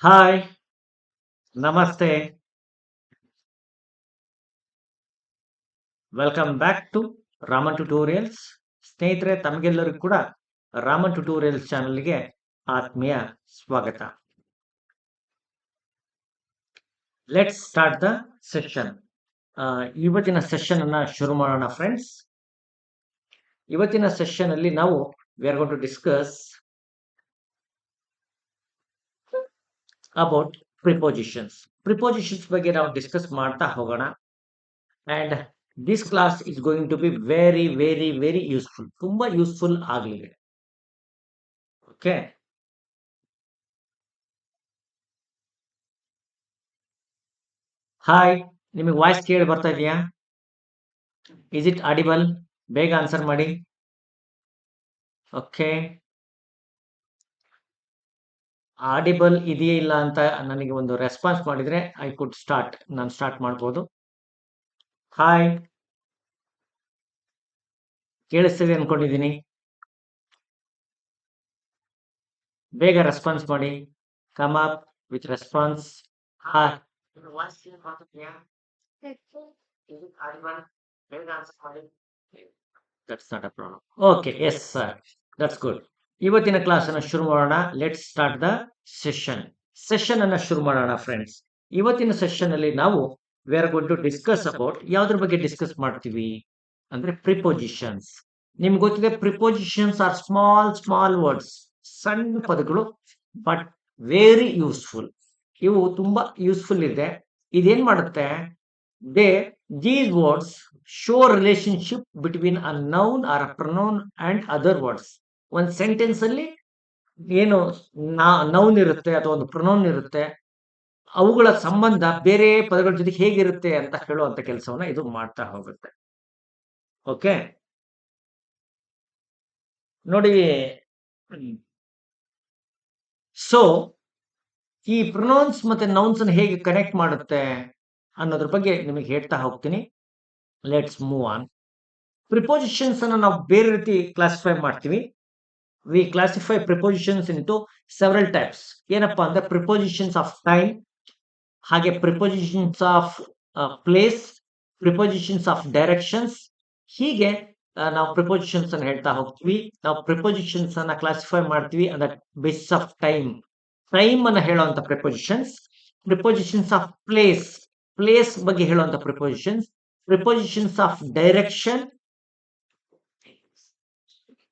Hi, ನಮಸ್ತೆ. Welcome back to Raman tutorials. ಸ್ನೇಹಿತರೆ, ತಮಗೆಲ್ಲರಿಗೂ ಕೂಡ ರಾಮನ್ ಟ್ಯುಟೋರಿಯಲ್ಸ್ ಚಾನಲ್ಗೆ ಆತ್ಮೀಯ ಸ್ವಾಗತ. Let's start the session. ಇವತ್ತಿನ ಸೆಷನ್ ಅನ್ನ ಶುರು ಮಾಡೋಣ ಫ್ರೆಂಡ್ಸ್. ಇವತ್ತಿನ ಸೆಷನ್ ಅಲ್ಲಿ ನಾವು we are going to discuss about prepositions. Prepositions ಬಗ್ಗೆ ನಾವು ಡಿಸ್ಕಸ್ ಮಾಡ್ತಾ ಹೋಗೋಣ. And this class is going to be very very very useful. ತುಂಬಾ ಯೂಸ್ಫುಲ್ ಆಗಲಿದೆ. ಓಕೆ, ಹಾಯ್, ನಿಮಗೆ ವಾಯ್ಸ್ ಕೇಳಿ ಬರ್ತಾ ಇದೆಯಾ? Is it audible? ಬೇಗ ಆನ್ಸರ್ ಮಾಡಿ. ಓಕೆ, ಆಡಿಬಲ್ ಇದೆಯೇ ಇಲ್ಲ ಅಂತ ನನಗೆ ಒಂದು ರೆಸ್ಪಾನ್ಸ್ ಮಾಡಿದ್ರೆ ಐ ಕುಡ್ ಸ್ಟಾರ್ಟ್. ನಾನು ಸ್ಟಾರ್ಟ್ ಮಾಡ್ಬೋದು. ಹಾಯ್, ಕೇಳಿಸ್ತಿದೆ ಅನ್ಕೊಂಡಿದ್ದೀನಿ. ಬೇಗ ರೆಸ್ಪಾನ್ಸ್ ಮಾಡಿ. Come up with response. Hi, voice ಕೇಳಿ ಬರ್ತಾ ಇದೆಯಾ? Is it audible? ಬೇಗ ಆನ್ಸರ್ ಮಾಡಿ. That's not a problem. Okay, yes sir. That's good. ಇವತ್ತಿನ ಕ್ಲಾಸ್ ಅನ್ನು ಶುರು ಮಾಡೋಣ. ಲೆಟ್ಸ್ ಸ್ಟಾರ್ಟ್ ದ ಸೆಷನ್ ಅನ್ನ ಶುರು ಮಾಡೋಣ ಫ್ರೆಂಡ್ಸ್. ಇವತ್ತಿನ ಸೆಷನ್ ಅಲ್ಲಿ ನಾವು we are going to discuss about ಯಾವ್ದ್ರ ಬಗ್ಗೆ ಡಿಸ್ಕಸ್ ಮಾಡ್ತೀವಿ ಅಂದ್ರೆ ಪ್ರಿಪೋಸಿಷನ್ಸ್. ನಿಮ್ಗೆ ಗೊತ್ತಿದೆ, prepositions are small small words, ಸಣ್ಣ ಪದಗಳು, ಬಟ್ ವೆರಿ ಯೂಸ್ಫುಲ್. ಇವು ತುಂಬಾ ಯೂಸ್ಫುಲ್ ಇದೆ. ಇದೇನ್ ಮಾಡುತ್ತೆ, these words show relationship between a noun or a pronoun and other words. ಒಂದು ಸೆಂಟೆನ್ಸ್ ಅಲ್ಲಿ ಏನು ನೌನ್ ಇರುತ್ತೆ ಅಥವಾ ಒಂದು ಪ್ರೊನೌನ್ ಇರುತ್ತೆ, ಅವುಗಳ ಸಂಬಂಧ ಬೇರೆ ಪದಗಳ ಜೊತೆ ಹೇಗಿರುತ್ತೆ ಅಂತ ಹೇಳುವಂತ ಕೆಲಸವನ್ನ ಇದು ಮಾಡ್ತಾ ಹೋಗುತ್ತೆ. ಓಕೆ, ನೋಡಿ. ಸೊ ಈ ಪ್ರೊನೌನ್ಸ್ ಮತ್ತೆ ನೌನ್ಸ್ ಅನ್ನು ಹೇಗೆ ಕನೆಕ್ಟ್ ಮಾಡುತ್ತೆ ಅನ್ನೋದ್ರ ಬಗ್ಗೆ ನಿಮಗೆ ಹೇಳ್ತಾ ಹೋಗ್ತೀನಿ. Let's move on. ಪ್ರಿಪೋಸಿಷನ್ಸ್ ಅನ್ನು ನಾವು ಬೇರೆ ರೀತಿ ಕ್ಲಾಸಿಫೈ ಮಾಡ್ತೀವಿ. We classify prepositions into several types. ಏನಪ್ಪಾ ಅಂದ್ರೆ ಪ್ರಿಪೋಸಿಷನ್ಸ್ ಆಫ್ ಟೈಮ್, ಹಾಗೆ prepositions of place, prepositions of directions. ಹೀಗೆ ನಾವು ಪ್ರಿಪೋಸಿಷನ್ಸ್ ಅನ್ನು ಹೇಳ್ತಾ ಹೋಗ್ತೀವಿ. ನಾವು ಪ್ರಿಪೋಸಿಷನ್ಸ್ ಅನ್ನ ಕ್ಲಾಸಿಫೈ ಮಾಡ್ತೀವಿ ಅಂದ್ರೆ ಬೇಸಿಸ್ ಆಫ್ ಟೈಮ್ ಅನ್ನ ಹೇಳುವಂತ ಪ್ರಿಪೋಸಿಷನ್ಸ್, ಪ್ರಿಪೋಸಿಷನ್ಸ್ ಆಫ್ ಪ್ಲೇಸ್ ಬಗ್ಗೆ ಹೇಳುವಂತ ಪ್ರಿಪೋಸಿಷನ್ಸ್ ಆಫ್ ಡೈರೆಕ್ಷನ್,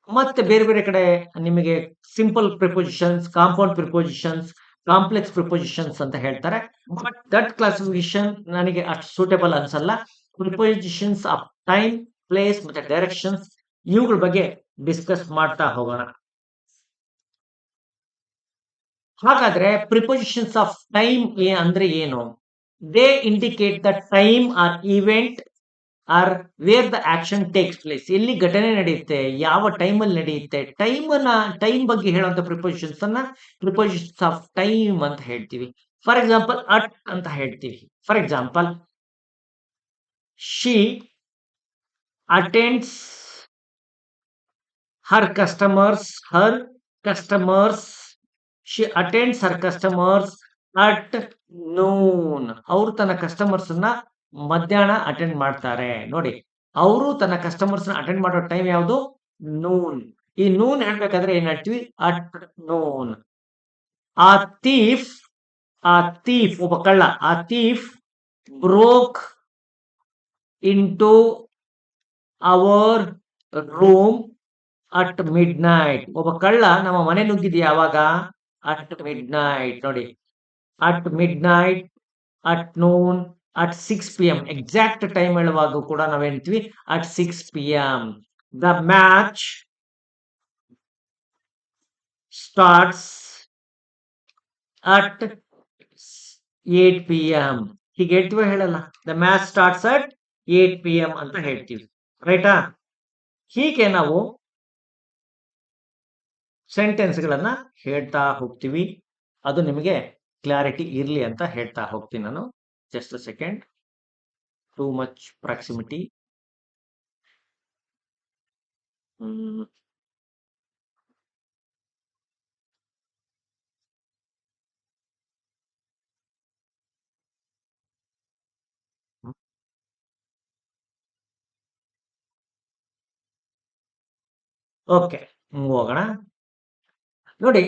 ಮತ್ತೆ ಬೇರೆ ಬೇರೆ ಕಡೆ ನಿಮಗೆ simple prepositions, compound prepositions, complex prepositions ಅಂತ ಹೇಳ್ತಾರೆ. ಬಟ್ ದಟ್ ಕ್ಲಾಸಿಫಿಕೇಶನ್ ನನಗೆ ಅಷ್ಟು ಸೂಟೇಬಲ್ ಅನ್ಸಲ್ಲ. ಪ್ರಿಪೋಸಿಷನ್ಸ್ ಆಫ್ ಟೈಮ್, ಪ್ಲೇಸ್ ಮತ್ತೆ ಡೈರೆಕ್ಷನ್ಸ್, ಇವುಗಳ ಬಗ್ಗೆ ಡಿಸ್ಕಸ್ ಮಾಡ್ತಾ ಹೋಗೋಣ. ಹಾಗಾದ್ರೆ ಪ್ರಿಪೋಸಿಷನ್ಸ್ ಆಫ್ ಟೈಮ್ ಅಂದ್ರೆ ಏನು? They indicate the time or event or where the action takes place. ಎಲ್ಲಿ ಘಟನೆ ನಡೆಯುತ್ತೆ, ಯಾವ ಟೈಮ್ ಅಲ್ಲಿ ನಡೆಯುತ್ತೆ, ಟೈಮ್ ಬಗ್ಗೆ ಹೇಳುವಂತ ಪ್ರಿಪೋಸಿಷನ್ಸ್ ಅನ್ನ ಪ್ರಿಪೋಸಿಷನ್ಸ್ ಆಫ್ ಟೈಮ್ ಅಂತ ಹೇಳ್ತೀವಿ. ಫಾರ್ ಎಕ್ಸಾಂಪಲ್, ಅಟ್ ಅಂತ ಹೇಳ್ತೀವಿ. For example, she attends her customers she attends her customers at noon. ಅವರು ತನ್ನ ಕಸ್ಟಮರ್ಸ್ ಅನ್ನ ಮಧ್ಯಾಹ್ನ ಅಟೆಂಡ್ ಮಾಡ್ತಾರೆ. ನೋಡಿ, ಅವರು ತನ್ನ ಕಸ್ಟಮರ್ಸ್ ನ ಅಟೆಂಡ್ ಮಾಡೋ ಟೈಮ್ ಯಾವುದು? ನೂನ್. ಈ ನೂನ್ ಹೇಳ್ಬೇಕಾದ್ರೆ ಏನ್ ಹೇಳ್ತೀವಿ? At noon. ಆ ಥೀಫ್ ಒಬ್ಬ ಕಳ್ಳ, ಆ thief broke into our room at midnight. ಒಬ್ಬ ಕಳ್ಳ ನಮ್ಮ ಮನೆ ನುಗ್ಗಿದ್ಯಾ ಯಾವಾಗ? At midnight. ನೋಡಿ, at midnight, at noon, at 6 PM. Exact time ಹೇಳುವಾಗ ಕೂಡ ನಾವೇನ್ತೀವಿ? At 6 PM. The match starts at 8 PM. ಹೀಗೆ ಹೇಳ್ತೀವಿ ಹೇಳಲ್ಲ? The match starts at 8 PM ಅಂತ ಹೇಳ್ತೀವಿ, ರೈಟಾ? ಹೀಗೆ ನಾವು ಸೆಂಟೆನ್ಸ್ ಗಳನ್ನ ಹೇಳ್ತಾ ಹೋಗ್ತೀವಿ. ಅದು ನಿಮಗೆ ಕ್ಲಾರಿಟಿ ಇರ್ಲಿ ಅಂತ ಹೇಳ್ತಾ ಹೋಗ್ತೀನಿ ನಾನು. Just a second. Too much proximity. Okay, ಹೋಗೋಣ. ನೋಡಿ,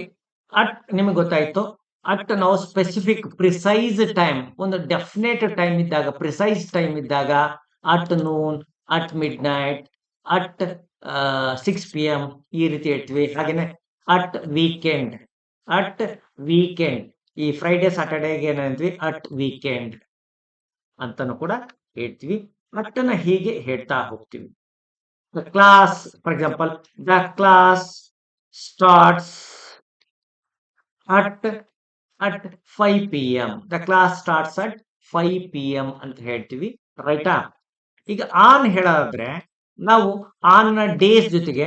ಅಟ್ ನಿಮಗೆ ಗೊತ್ತಾಯ್ತು. ಅಟ್ ನಾವು ಸ್ಪೆಸಿಫಿಕ್ ಪ್ರಿಸೈಸ್ ಟೈಮ್, ಒಂದು ಡೆಫಿನೇಟ್ ಟೈಮ್ ಇದ್ದಾಗ, ಪ್ರಿಸೈಸ್ ಟೈಮ್ ಇದ್ದಾಗ, at noon, at midnight, at 6 PM ಈ ರೀತಿ ಹೇಳ್ತೀವಿ. ಹಾಗೇನೆ ಅಟ್ ವೀಕೆಂಡ್, ಅಟ್ ವೀಕೆಂಡ್, ಈ ಫ್ರೈಡೆ ಸ್ಯಾಟರ್ಡೇಗೆ ಏನಂದ್ವಿ, ಅಟ್ ವೀಕೆಂಡ್ ಅಂತಾನು ಕೂಡ ಹೇಳ್ತೀವಿ. ಅಟ್ಟನ್ನ ಹೀಗೆ ಹೇಳ್ತಾ ಹೋಗ್ತೀವಿ. The class, for example, the class starts at 5 PM. The class starts at 5 PM ಅಂತ ಹೇಳ್ತೀವಿ, ರೈಟಾ? ಈಗ ಆನ್ ಹೇಳಾದ್ರೆ ನಾವು ಆನ್ ಡೇಸ್ ಜೊತೆಗೆ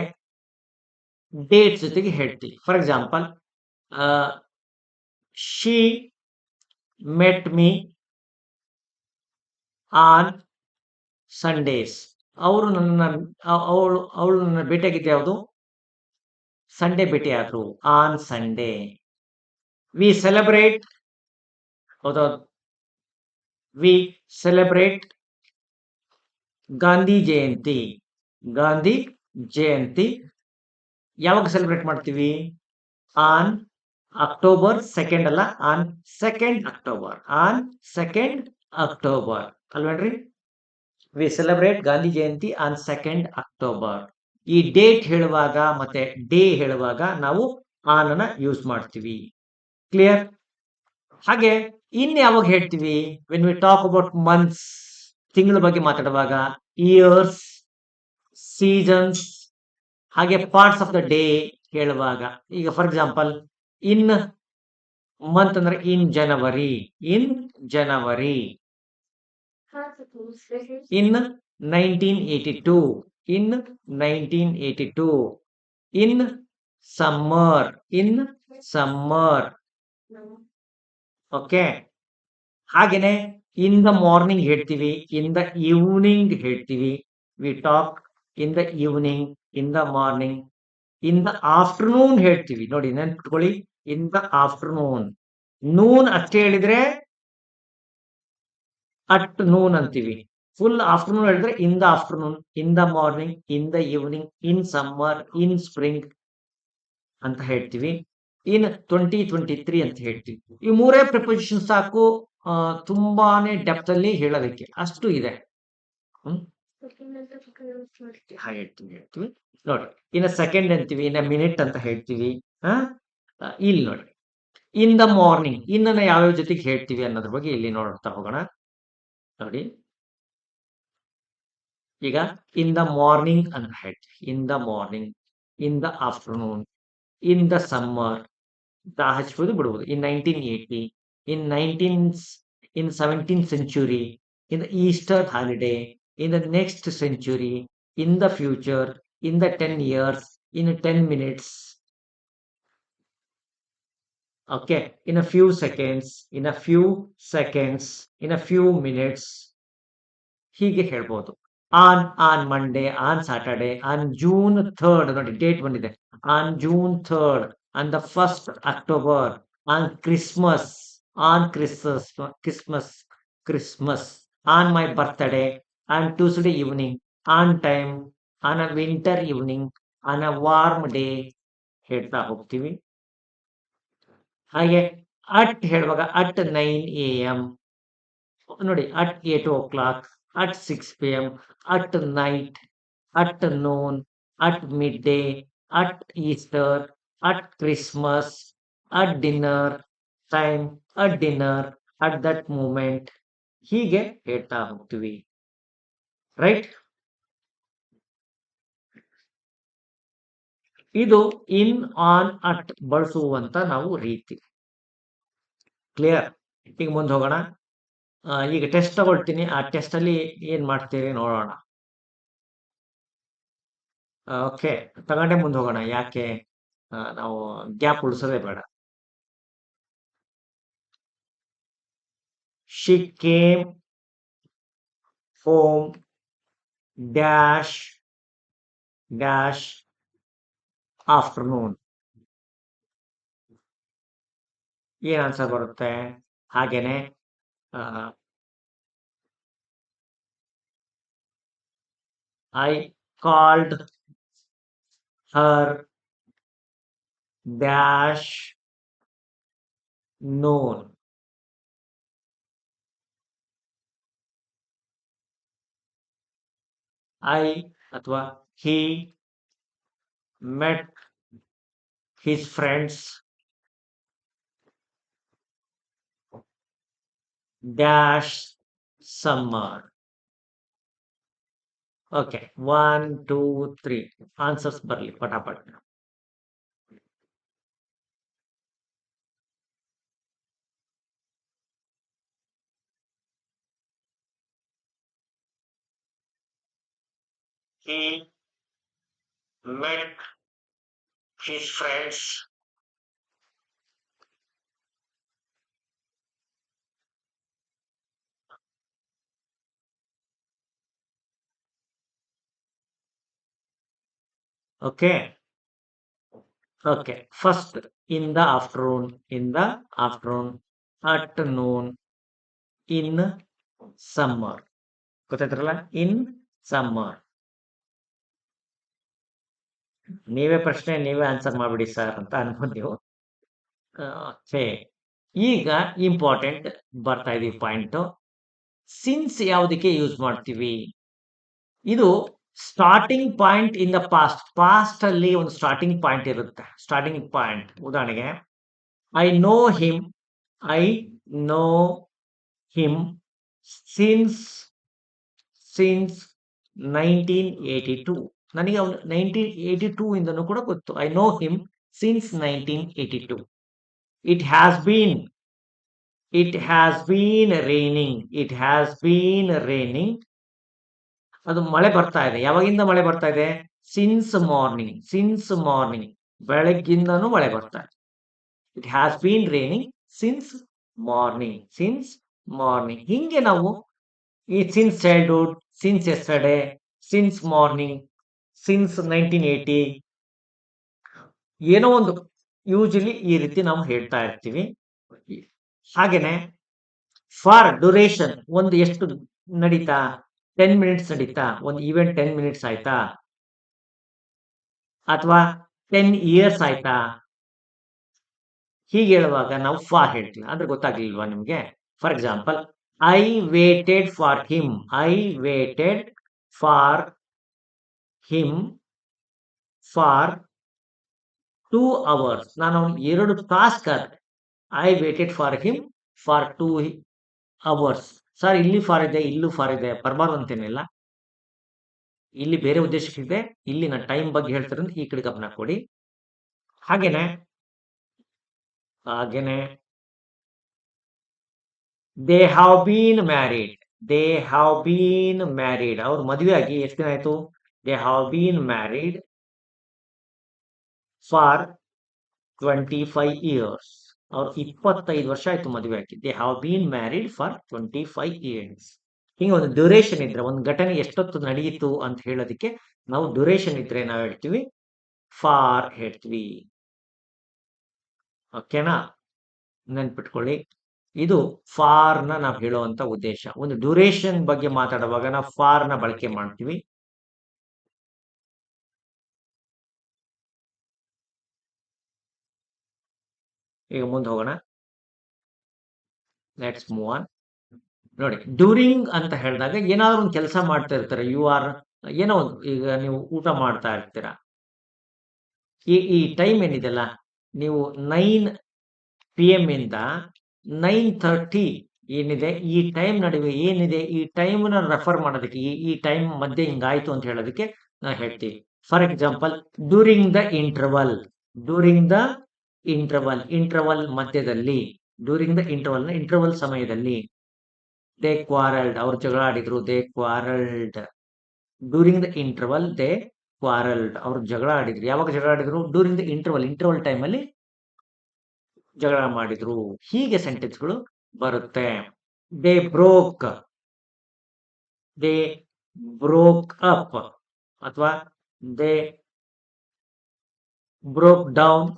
ಡೇಟ್ಸ್ ಜೊತೆಗೆ ಹೇಳ್ತೀವಿ. For example, she met me on Sundays. ಅವರು ನನ್ನ ಅವಳು ನನ್ನ ಭೇಟಿಯಾಗಿದ್ದೆ ಯಾವುದು? ಸಂಡೇ ಭೇಟಿ ಆದ್ರು, ಆನ್ ಸಂಡೇ. ವಿ ಸೆಲೆಬ್ರೇಟ್, ಹೌದಾ, ವಿ ಸೆಲೆಬ್ರೇಟ್ ಗಾಂಧಿ ಜಯಂತಿ. ಗಾಂಧಿ ಜಯಂತಿ ಯಾವಾಗ ಸೆಲೆಬ್ರೇಟ್ ಮಾಡ್ತೀವಿ? ಆನ್ ಅಕ್ಟೋಬರ್ 2 ಅಲ್ಲ, ಆನ್ 2 ಅಕ್ಟೋಬರ್. ಆನ್ 2 ಅಕ್ಟೋಬರ್ ಅಲ್ವೇನ್ರಿ? We celebrate Gandhi Jayanti on 2 October. ಈ ಡೇಟ್ ಹೇಳುವಾಗ ಮತ್ತೆ ಡೇ ಹೇಳುವಾಗ ನಾವು ಆನ್ ಅನ್ನ ಯೂಸ್ ಮಾಡ್ತೀವಿ. ಕ್ಲಿಯರ್? ಹಾಗೆ ಇನ್ ಯಾವಾಗ ಹೇಳ್ತೀವಿ? When we talk about months, ತಿಂಗಳ ಬಗ್ಗೆ ಮಾತಾಡುವಾಗ, ಇಯರ್ಸ್, ಸೀಸನ್ಸ್, ಹಾಗೆ ಪಾರ್ಟ್ಸ್ ಆಫ್ ದ ಡೇ ಹೇಳುವಾಗ. ಈಗ ಫಾರ್ ಎಕ್ಸಾಂಪಲ್, ಇನ್ ಮಂತ್ ಅಂದ್ರೆ ಇನ್ ಜನವರಿ, ಇನ್ ಜನವರಿ. ಇನ್ 1982, ಇನ್ 1982. ಇನ್ ಸಮ್ಮರ್, ಇನ್ ಸಮ್ಮರ್. ಓಕೆ. ಹಾಗೇನೆ ಇನ್ ದ ಮಾರ್ನಿಂಗ್ ಹೇಳ್ತೀವಿ, ಇನ್ ದ ಈವ್ನಿಂಗ್ ಹೇಳ್ತೀವಿ. We talk in the evening, in the morning. In the afternoon ಹೇಳ್ತೀವಿ. ನೋಡಿ, ನೆನ್ಪಿಟ್ಕೊಳ್ಳಿ, ಇನ್ ದ ಆಫ್ಟರ್ನೂನ್. ನೂನ್ ಅಷ್ಟೇ ಹೇಳಿದ್ರೆ ಅಟ್ ನೂನ್ ಅಂತೀವಿ. ಫುಲ್ ಆಫ್ಟರ್ನೂನ್ ಹೇಳಿದ್ರೆ ಇನ್ the afternoon, in the morning, in the evening, in summer, in spring ಅಂತ ಹೇಳ್ತೀವಿ. ಇನ್ 2023 ಅಂತ ಹೇಳ್ತೀವಿ. ಈ ಮೂರೇ ಪ್ರಿಪೋಸಿಷನ್ ಸಾಕು, ತುಂಬಾನೇ ಡೆಪ್ತ್ ಅಲ್ಲಿ ಹೇಳೋದಕ್ಕೆ, ಅಷ್ಟು ಇದೆ. ಹೇಳ್ತೀವಿ ನೋಡಿ. ಇನ್ನ ಸೆಕೆಂಡ್ ಅಂತೀವಿ, ಇನ್ನ ಮಿನಿಟ್ ಅಂತ ಹೇಳ್ತೀವಿ. ಇಲ್ಲಿ ನೋಡಿ, ಇನ್ ದ ಮಾರ್ನಿಂಗ್, ಇನ್ನನ್ನ ಯಾವ್ಯಾವ ಜೊತೆಗೆ ಹೇಳ್ತೀವಿ ಅನ್ನೋದ್ರ ಬಗ್ಗೆ ಇಲ್ಲಿ ನೋಡ್ತಾ ಹೋಗೋಣ. ನೋಡಿ, ಈಗ ಇನ್ ದ ಮಾರ್ನಿಂಗ್ ಅಂತ ಹೇಳ್ತೀವಿ, in the morning, in the afternoon, in the summer, ಹಚ್ಬೋದು ಬಿಡ್ಬೋದು. In 1980, in 17th century, in the Easter holiday, in the next century, in the future, in the 10 years, in 10 minutes. Okay, in a few seconds, in a few seconds, in a few minutes. ಹೀಗೆ ಹೇಳ್ಬೋದು. On Monday, on Saturday, on June 3rd. ನೋಡಿ, date ಬಂದಿದೆ. On June 3rd, on the 1st October, on Christmas, on Christmas, on my birthday, on Tuesday evening, on time, on a winter evening, on a warm day ಹೇಳ್ತಾ ಹೋಗ್ತೀವಿ. ಹಾಗೆ at ಹೇಳುವಾಗ at 9 AM. ನೋಡಿ, at 8 o'clock, at 6 PM, at night, at noon, at midday, at Easter, at Christmas, at dinner time, at dinner, at that moment. ಹೀಗೆ ಹೇಳ್ತಾ ಹೋಗ್ತೀವಿ, right? ಇದು ಇನ್, on, at ಬಳಸುವಂತ ನಾವು ರೀತಿ. ಕ್ಲಿಯರ್? ಈಗ ಮುಂದೆ ಹೋಗೋಣ. ಈಗ ಟೆಸ್ಟ್ ತಗೊಳ್ತೀನಿ. ಆ ಟೆಸ್ಟ್ ಅಲ್ಲಿ ಏನ್ ಮಾಡ್ತೀರಿ ನೋಡೋಣ. ಓಕೆ, ತಗೊಂಡೆ ಮುಂದೆ ಹೋಗೋಣ. ಯಾಕೆ ನಾವು ಗ್ಯಾಪ್ ಉಳಿಸೋದೇ ಬೇಡ. She came home dash dash afternoon. ಏನ್ ಆನ್ಸರ್ ಬರುತ್ತೆ? ಹಾಗೇನೆ I called her dash known. I ಅಥವಾ he met his friends dash summer. Okay, 1, 2, 3 answers ಬರ್ಲಿ ಪಟಾಪಟ್. He met his friends okay. Okay, first in the afternoon, at noon, in summer. ಗೊತ್ತಾಯ್ತರಲ್ಲ in summer. ನೀವೇ ಪ್ರಶ್ನೆ ನೀವೇ answer ಮಾಡ್ಬಿಡಿ sir ಅಂತ ಅನ್ಬೋದು ನೀವು. ಓಕೆ, ಈಗ ಇಂಪಾರ್ಟೆಂಟ್ ಬರ್ತಾ ಇದೀವಿ ಪಾಯಿಂಟ್. ಸಿನ್ಸ್ ಯಾವುದಕ್ಕೆ ಯೂಸ್ ಮಾಡ್ತೀವಿ? ಇದು starting point in the past ಅಲ್ಲಿ ಒಂದು ಸ್ಟಾರ್ಟಿಂಗ್ ಪಾಯಿಂಟ್ ಇರುತ್ತೆ. ಸ್ಟಾರ್ಟಿಂಗ್ ಪಾಯಿಂಟ್ ಉದಾಹರಣೆಗೆ I know him, I know him since 1982. ನನಗೆ ಅವನು 1982 ಇಂದನೂ ಕೂಡ ಗೊತ್ತು. I know him since 1982. It has been raining. ಅದು ಮಳೆ ಬರ್ತಾ ಇದೆ. ಯಾವಾಗಿಂದ ಮಳೆ ಬರ್ತಾ ಇದೆ? Since morning. ಬೆಳಗ್ಗಿಂದನೂ ಮಳೆ ಬರ್ತಾ ಇದೆ. It has been raining since morning. ಹಿಂಗೆ ನಾವು ಈ since childhood, since yesterday, since morning, since 1980 ಏನೋ ಒಂದು ಯೂಶಲಿ ಈ ರೀತಿ ನಾವು ಹೇಳ್ತಾ ಇರ್ತೀವಿ. ಹಾಗೇನೆ ಫಾರ್ ಡ್ಯೂರೇಷನ್ ಒಂದು ಎಷ್ಟು ನಡೀತಾ? 10 ಮಿನಿಟ್ಸ್ ನಡೀತಾ? ಒಂದು ಈವೆಂಟ್ 10 ಮಿನಿಟ್ಸ್ ಆಯ್ತಾ? ಅಥವಾ 10 ಇಯರ್ಸ್ ಆಯ್ತಾ? ಹೀಗೆ ಹೇಳುವಾಗ ನಾವು ಫಾರ್ ಹೇಳ್ತೀವಿ. ಅಂದ್ರೆ ಗೊತ್ತಾಗ್ಲಿಲ್ವಾ ನಿಮ್ಗೆ? For example, I waited for him for 2 hours. ನಾನು 2 ತಾಸು ಕಾದೆ. I waited for him for 2 hours. Sir, ಇಲ್ಲಿ ಫಾರ್ ಇದೆ, ಇಲ್ಲೂ ಫಾರ್ ಇದೆ, ಬರಬಾರ್ದು ಅಂತೇನಿಲ್ಲ. ಇಲ್ಲಿ ಬೇರೆ ಉದ್ದೇಶಕ್ಕಿದೆ, ಇಲ್ಲಿ ನಾನು ಟೈಮ್ ಬಗ್ಗೆ ಹೇಳ್ತಾರೆ, ಈ ಕಡೆ ಗಮನ ಕೊಡಿ. ಹಾಗೇನೆ ದೇ ಹ್ಯಾವ್ ಬೀನ್ ಮ್ಯಾರಿಡ್. ಅವ್ರು ಮದುವೆ ಆಗಿ ಎಷ್ಟು ದಿನ ಆಯ್ತು? They have been married for 25 years. ಅವ್ರು 25 ವರ್ಷ ಆಯ್ತು ಮದುವೆ ಆಗಿ. They have been married for 25 years. ಹಿಂಗೆ ಒಂದು ಡ್ಯೂರೇಷನ್ ಇದ್ರೆ, ಒಂದು ಘಟನೆ ಎಷ್ಟೊತ್ತು ನಡೆಯಿತು ಅಂತ ಹೇಳೋದಕ್ಕೆ ನಾವು ಡ್ಯೂರೇಷನ್ ಇದ್ರೆ ನಾವು ಹೇಳ್ತೀವಿ ಫಾರ್ ಹೇಳ್ತೀವಿ. ಓಕೆನಾ? ನೆನ್ಪಿಟ್ಕೊಳ್ಳಿ, ಇದು ಫಾರ್ ನ ನಾವು ಹೇಳುವಂತ ಉದ್ದೇಶ. ಒಂದು ಡ್ಯೂರೇಷನ್ ಬಗ್ಗೆ ಮಾತಾಡುವಾಗ ನಾವು ಫಾರ್ ನ ಬಳಕೆ ಮಾಡ್ತೀವಿ. ಈಗ ಮುಂದೆ ಹೋಗೋಣ. Let's move on. ನೋಡಿ, ಡ್ಯೂರಿಂಗ್ ಅಂತ ಹೇಳಿದಾಗ ಏನಾದ್ರು ಒಂದು ಕೆಲಸ ಮಾಡ್ತಾ ಇರ್ತಾರೆ. ಏನೋ ಒಂದು, ಈಗ ನೀವು ಊಟ ಮಾಡ್ತಾ ಇರ್ತೀರಾ. ಈ ಟೈಮ್ ಏನಿದೆಲ್ಲ, ನೀವು 9 PM ಇಂದ 9:30 ಏನಿದೆ, ಈ ಟೈಮ್ ನಡುವೆ ಏನಿದೆ, ಈ ಟೈಮ್ ನ ರೆಫರ್ ಮಾಡೋದಕ್ಕೆ, ಈ ಟೈಮ್ ಮಧ್ಯೆ ಹಿಂಗಾಯ್ತು ಅಂತ ಹೇಳೋದಕ್ಕೆ ನಾವು ಹೇಳ್ತೀವಿ. For example, during the interval ಮಧ್ಯದಲ್ಲಿ, ಡ್ಯೂರಿಂಗ್ ದ ಇಂಟರ್ವಲ್ ಸಮಯದಲ್ಲಿ ದೇ ಕ್ವಾರಲ್ಡ್, ಅವ್ರು ಜಗಳ ಆಡಿದ್ರು. They quarrelled during the interval. They quarrelled, ಅವ್ರು ಜಗಳ ಆಡಿದ್ರು. ಯಾವಾಗ ಜಗಳ ಆಡಿದ್ರು? ಡ್ಯೂರಿಂಗ್ ದ ಇಂಟರ್ವಲ್ ಟೈಮ್ ಅಲ್ಲಿ ಜಗಳ ಮಾಡಿದ್ರು. ಹೀಗೆ ಸೆಂಟೆನ್ಸ್ಗಳು ಬರುತ್ತೆ. ದೇ ಬ್ರೋಕ್ ಅಪ್ ಅಥವಾ they broke down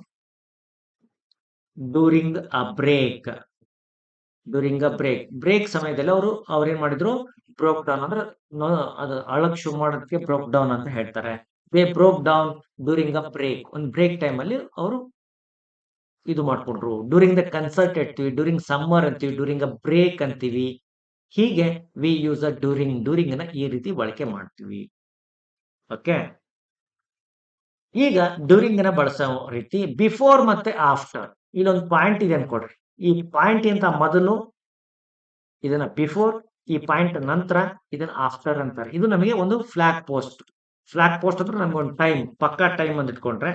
during a break ಸಮಯದಲ್ಲಿ ಅವ್ರೇನ್ ಮಾಡಿದ್ರು? ಬ್ರೋಕ್ ಡೌನ್ ಅಂದ್ರೆ ಅದು ಅಳಕ್ ಶುರು ಮಾಡೋದಕ್ಕೆ ಬ್ರೋಕ್ ಡೌನ್ ಅಂತ ಹೇಳ್ತಾರೆ. They broke down during a break. ಒಂದು ಬ್ರೇಕ್ ಟೈಮಲ್ಲಿ ಅವರು ಇದು ಮಾಡ್ಕೊಂಡ್ರು. ಡ್ಯೂರಿಂಗ್ ದ ಕನ್ಸರ್ಟ್ ಅಂತೀವಿ, ಡ್ಯೂರಿಂಗ್ ಸಮ್ಮರ್ ಅಂತೀವಿ, ಡ್ಯೂರಿಂಗ್ ಅ ಬ್ರೇಕ್ ಅಂತೀವಿ. ಹೀಗೆ ವಿ ಯೂಸ್ ಅ ಡ್ಯೂರಿಂಗ್ ಅನ್ನ ಈ ರೀತಿ ಬಳಕೆ ಮಾಡ್ತೀವಿ. ಓಕೆ, ಈಗ ಡ್ಯೂರಿಂಗ್ ಅನ್ನ ಬಳಸೋ ರೀತಿ ಬಿಫೋರ್ ಮತ್ತೆ ಆಫ್ಟರ್. ಇಲ್ಲೊಂದು ಪಾಯಿಂಟ್ ಇದೆ ಅನ್ಕೊಡ್ರಿ. ಈ ಪಾಯಿಂಟ್ ಅಂತ ಮೊದಲು ಇದನ್ನ ಬಿಫೋರ್, ಈ ಪಾಯಿಂಟ್ ನಂತರ ಇದನ್ನ ಆಫ್ಟರ್ ಅಂತಾರೆ. ಇದು ನಮಗೆ ಒಂದು ಫ್ಲಾಗ್ ಪೋಸ್ಟ್. ಫ್ಲಾಗ್ ಪೋಸ್ಟ್ ಅಂದ್ರೆ ನಮ್ಗೆ ಒಂದು ಟೈಮ್, ಪಕ್ಕಾ ಟೈಮ್ ಅಂತ ಇಟ್ಕೊಂಡ್ರೆ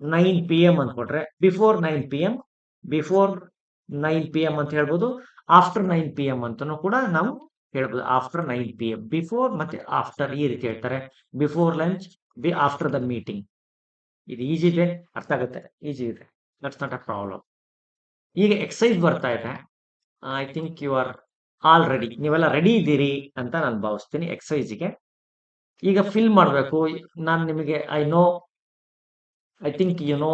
9 PM ಅಂದ್ಕೊಂಡ್ರೆ ಬಿಫೋರ್ 9 PM, ಬಿಫೋರ್ 9 PM ಅಂತ ಹೇಳ್ಬೋದು. ಆಫ್ಟರ್ 9 PM ಅಂತನೂ ಕೂಡ ನಾವು ಹೇಳ್ಬೋದು. ಆಫ್ಟರ್ 9 PM, ಬಿಫೋರ್ ಮತ್ತೆ ಆಫ್ಟರ್ ಈ ರೀತಿ ಹೇಳ್ತಾರೆ. Before lunch, after the meeting. ಇದು ಈಜಿ ಇದೆ, ಅರ್ಥ ಆಗುತ್ತೆ, ಈಜಿ ಇದೆ, ದಟ್ಸ್ ನಾಟ್ ಅ ಪ್ರಾಬ್ಲಮ್. ಈಗ ಎಕ್ಸಸೈಸ್ ಬರ್ತಾ ಇದೆ. I think you are all ready. ನೀವೆಲ್ಲ ರೆಡಿ ಇದ್ದೀರಿ ಅಂತ ನಾನು ಭಾವಿಸ್ತೀನಿ ಎಕ್ಸಸೈಸ್ಗೆ. ಈಗ ಫಿಲ್ ಮಾಡಬೇಕು. ನಾನು ನಿಮಗೆ I think you know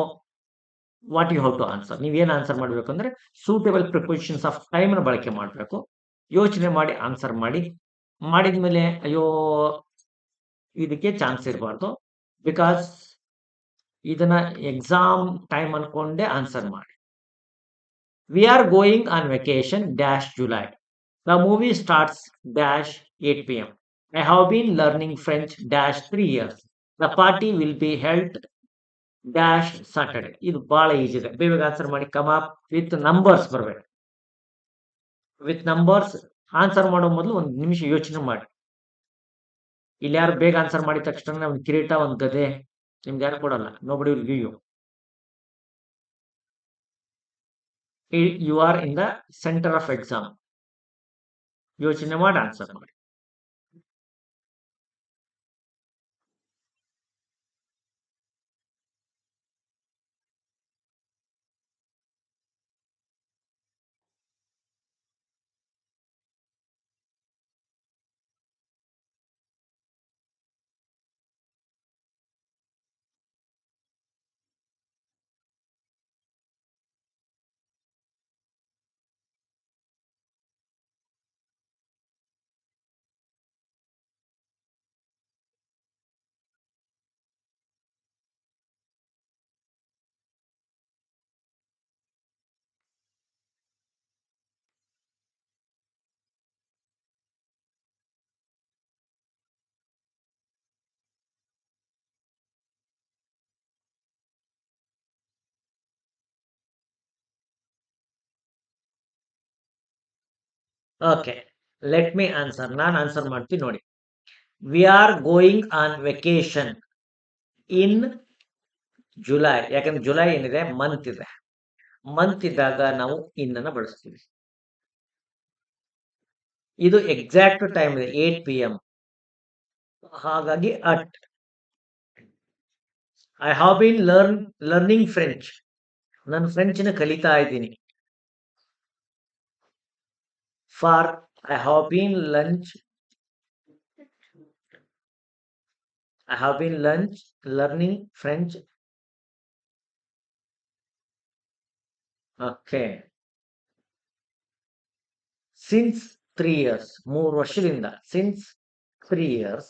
what you have to answer. ನೀವೇನು ಆನ್ಸರ್ ಮಾಡಬೇಕು ಅಂದ್ರೆ ಸೂಟೇಬಲ್ ಪ್ರಿಪೊಸಿಷನ್ಸ್ ಆಫ್ ಟೈಮ್ನ ಬಳಕೆ ಮಾಡಬೇಕು. ಯೋಚನೆ ಮಾಡಿ ಆನ್ಸರ್ ಮಾಡಿ. ಮಾಡಿದ್ಮೇಲೆ ಅಯ್ಯೋ ಇದಕ್ಕೆ ಚಾನ್ಸ್ ಇರಬಾರ್ದು, ಬಿಕಾಸ್ ಇದನ್ನ ಎಕ್ಸಾಮ್ ಟೈಮ್ ಅನ್ಕೊಂಡೇ ಆನ್ಸರ್ ಮಾಡಿ. V are going on vacation dash July. The movie starts dash 8 PM. I have been learning French dash 3 years. The party will be held dash Saturday. ಇದು ಬಹಳ easy ಇದೆ, ಬೇಗ answer ಮಾಡಿ. Come up with numbers ಬರಬೇಕು. With numbers answer ಮಾಡೋ ಮೊದಲು ಒಂದು ನಿಮಿಷ ಯೋಚನೆ ಮಾಡಿ. ಇಲ್ಲಿ ಯಾರು ಬೇಗ ಆನ್ಸರ್ ಮಾಡಿದ ತಕ್ಷಣ ಒಂದು ಕಿರೀಟ, ಒಂದು ಗದೆ ನಿಮ್ಗೆ ಯಾರು ಕೊಡಲ್ಲ. Nobody will give you. You are in the centre of exam. ಯೋಚನೆ ಮಾಡಿ ಆನ್ಸರ್ ಮಾಡಿ. Okay, let me answer. ನಾನು ಆನ್ಸರ್ ಮಾಡ್ತೀನಿ ನೋಡಿ. We are going on vacation in July. ಯಾಕಂದ್ರೆ ಜುಲೈ ಏನಿದೆ ಮಂತ್ ಇದೆ. ಮಂತ್ ಇದ್ದಾಗ ನಾವು ಇನ್ ಅನ್ನ ಬಳಸ್ತೀವಿ. ಇದು ಎಕ್ಸಾಕ್ಟ್ ಟೈಮ್ ಇದೆ 8 PM. ಹಾಗಾಗಿ at. I have been learning French. ನಾನು ಫ್ರೆಂಚ್ನ ಕಲಿತಾ ಇದ್ದೀನಿ. For I have been learning French. Okay, since 3 years, 3 ವರ್ಷದಿಂದ. Since 3 years.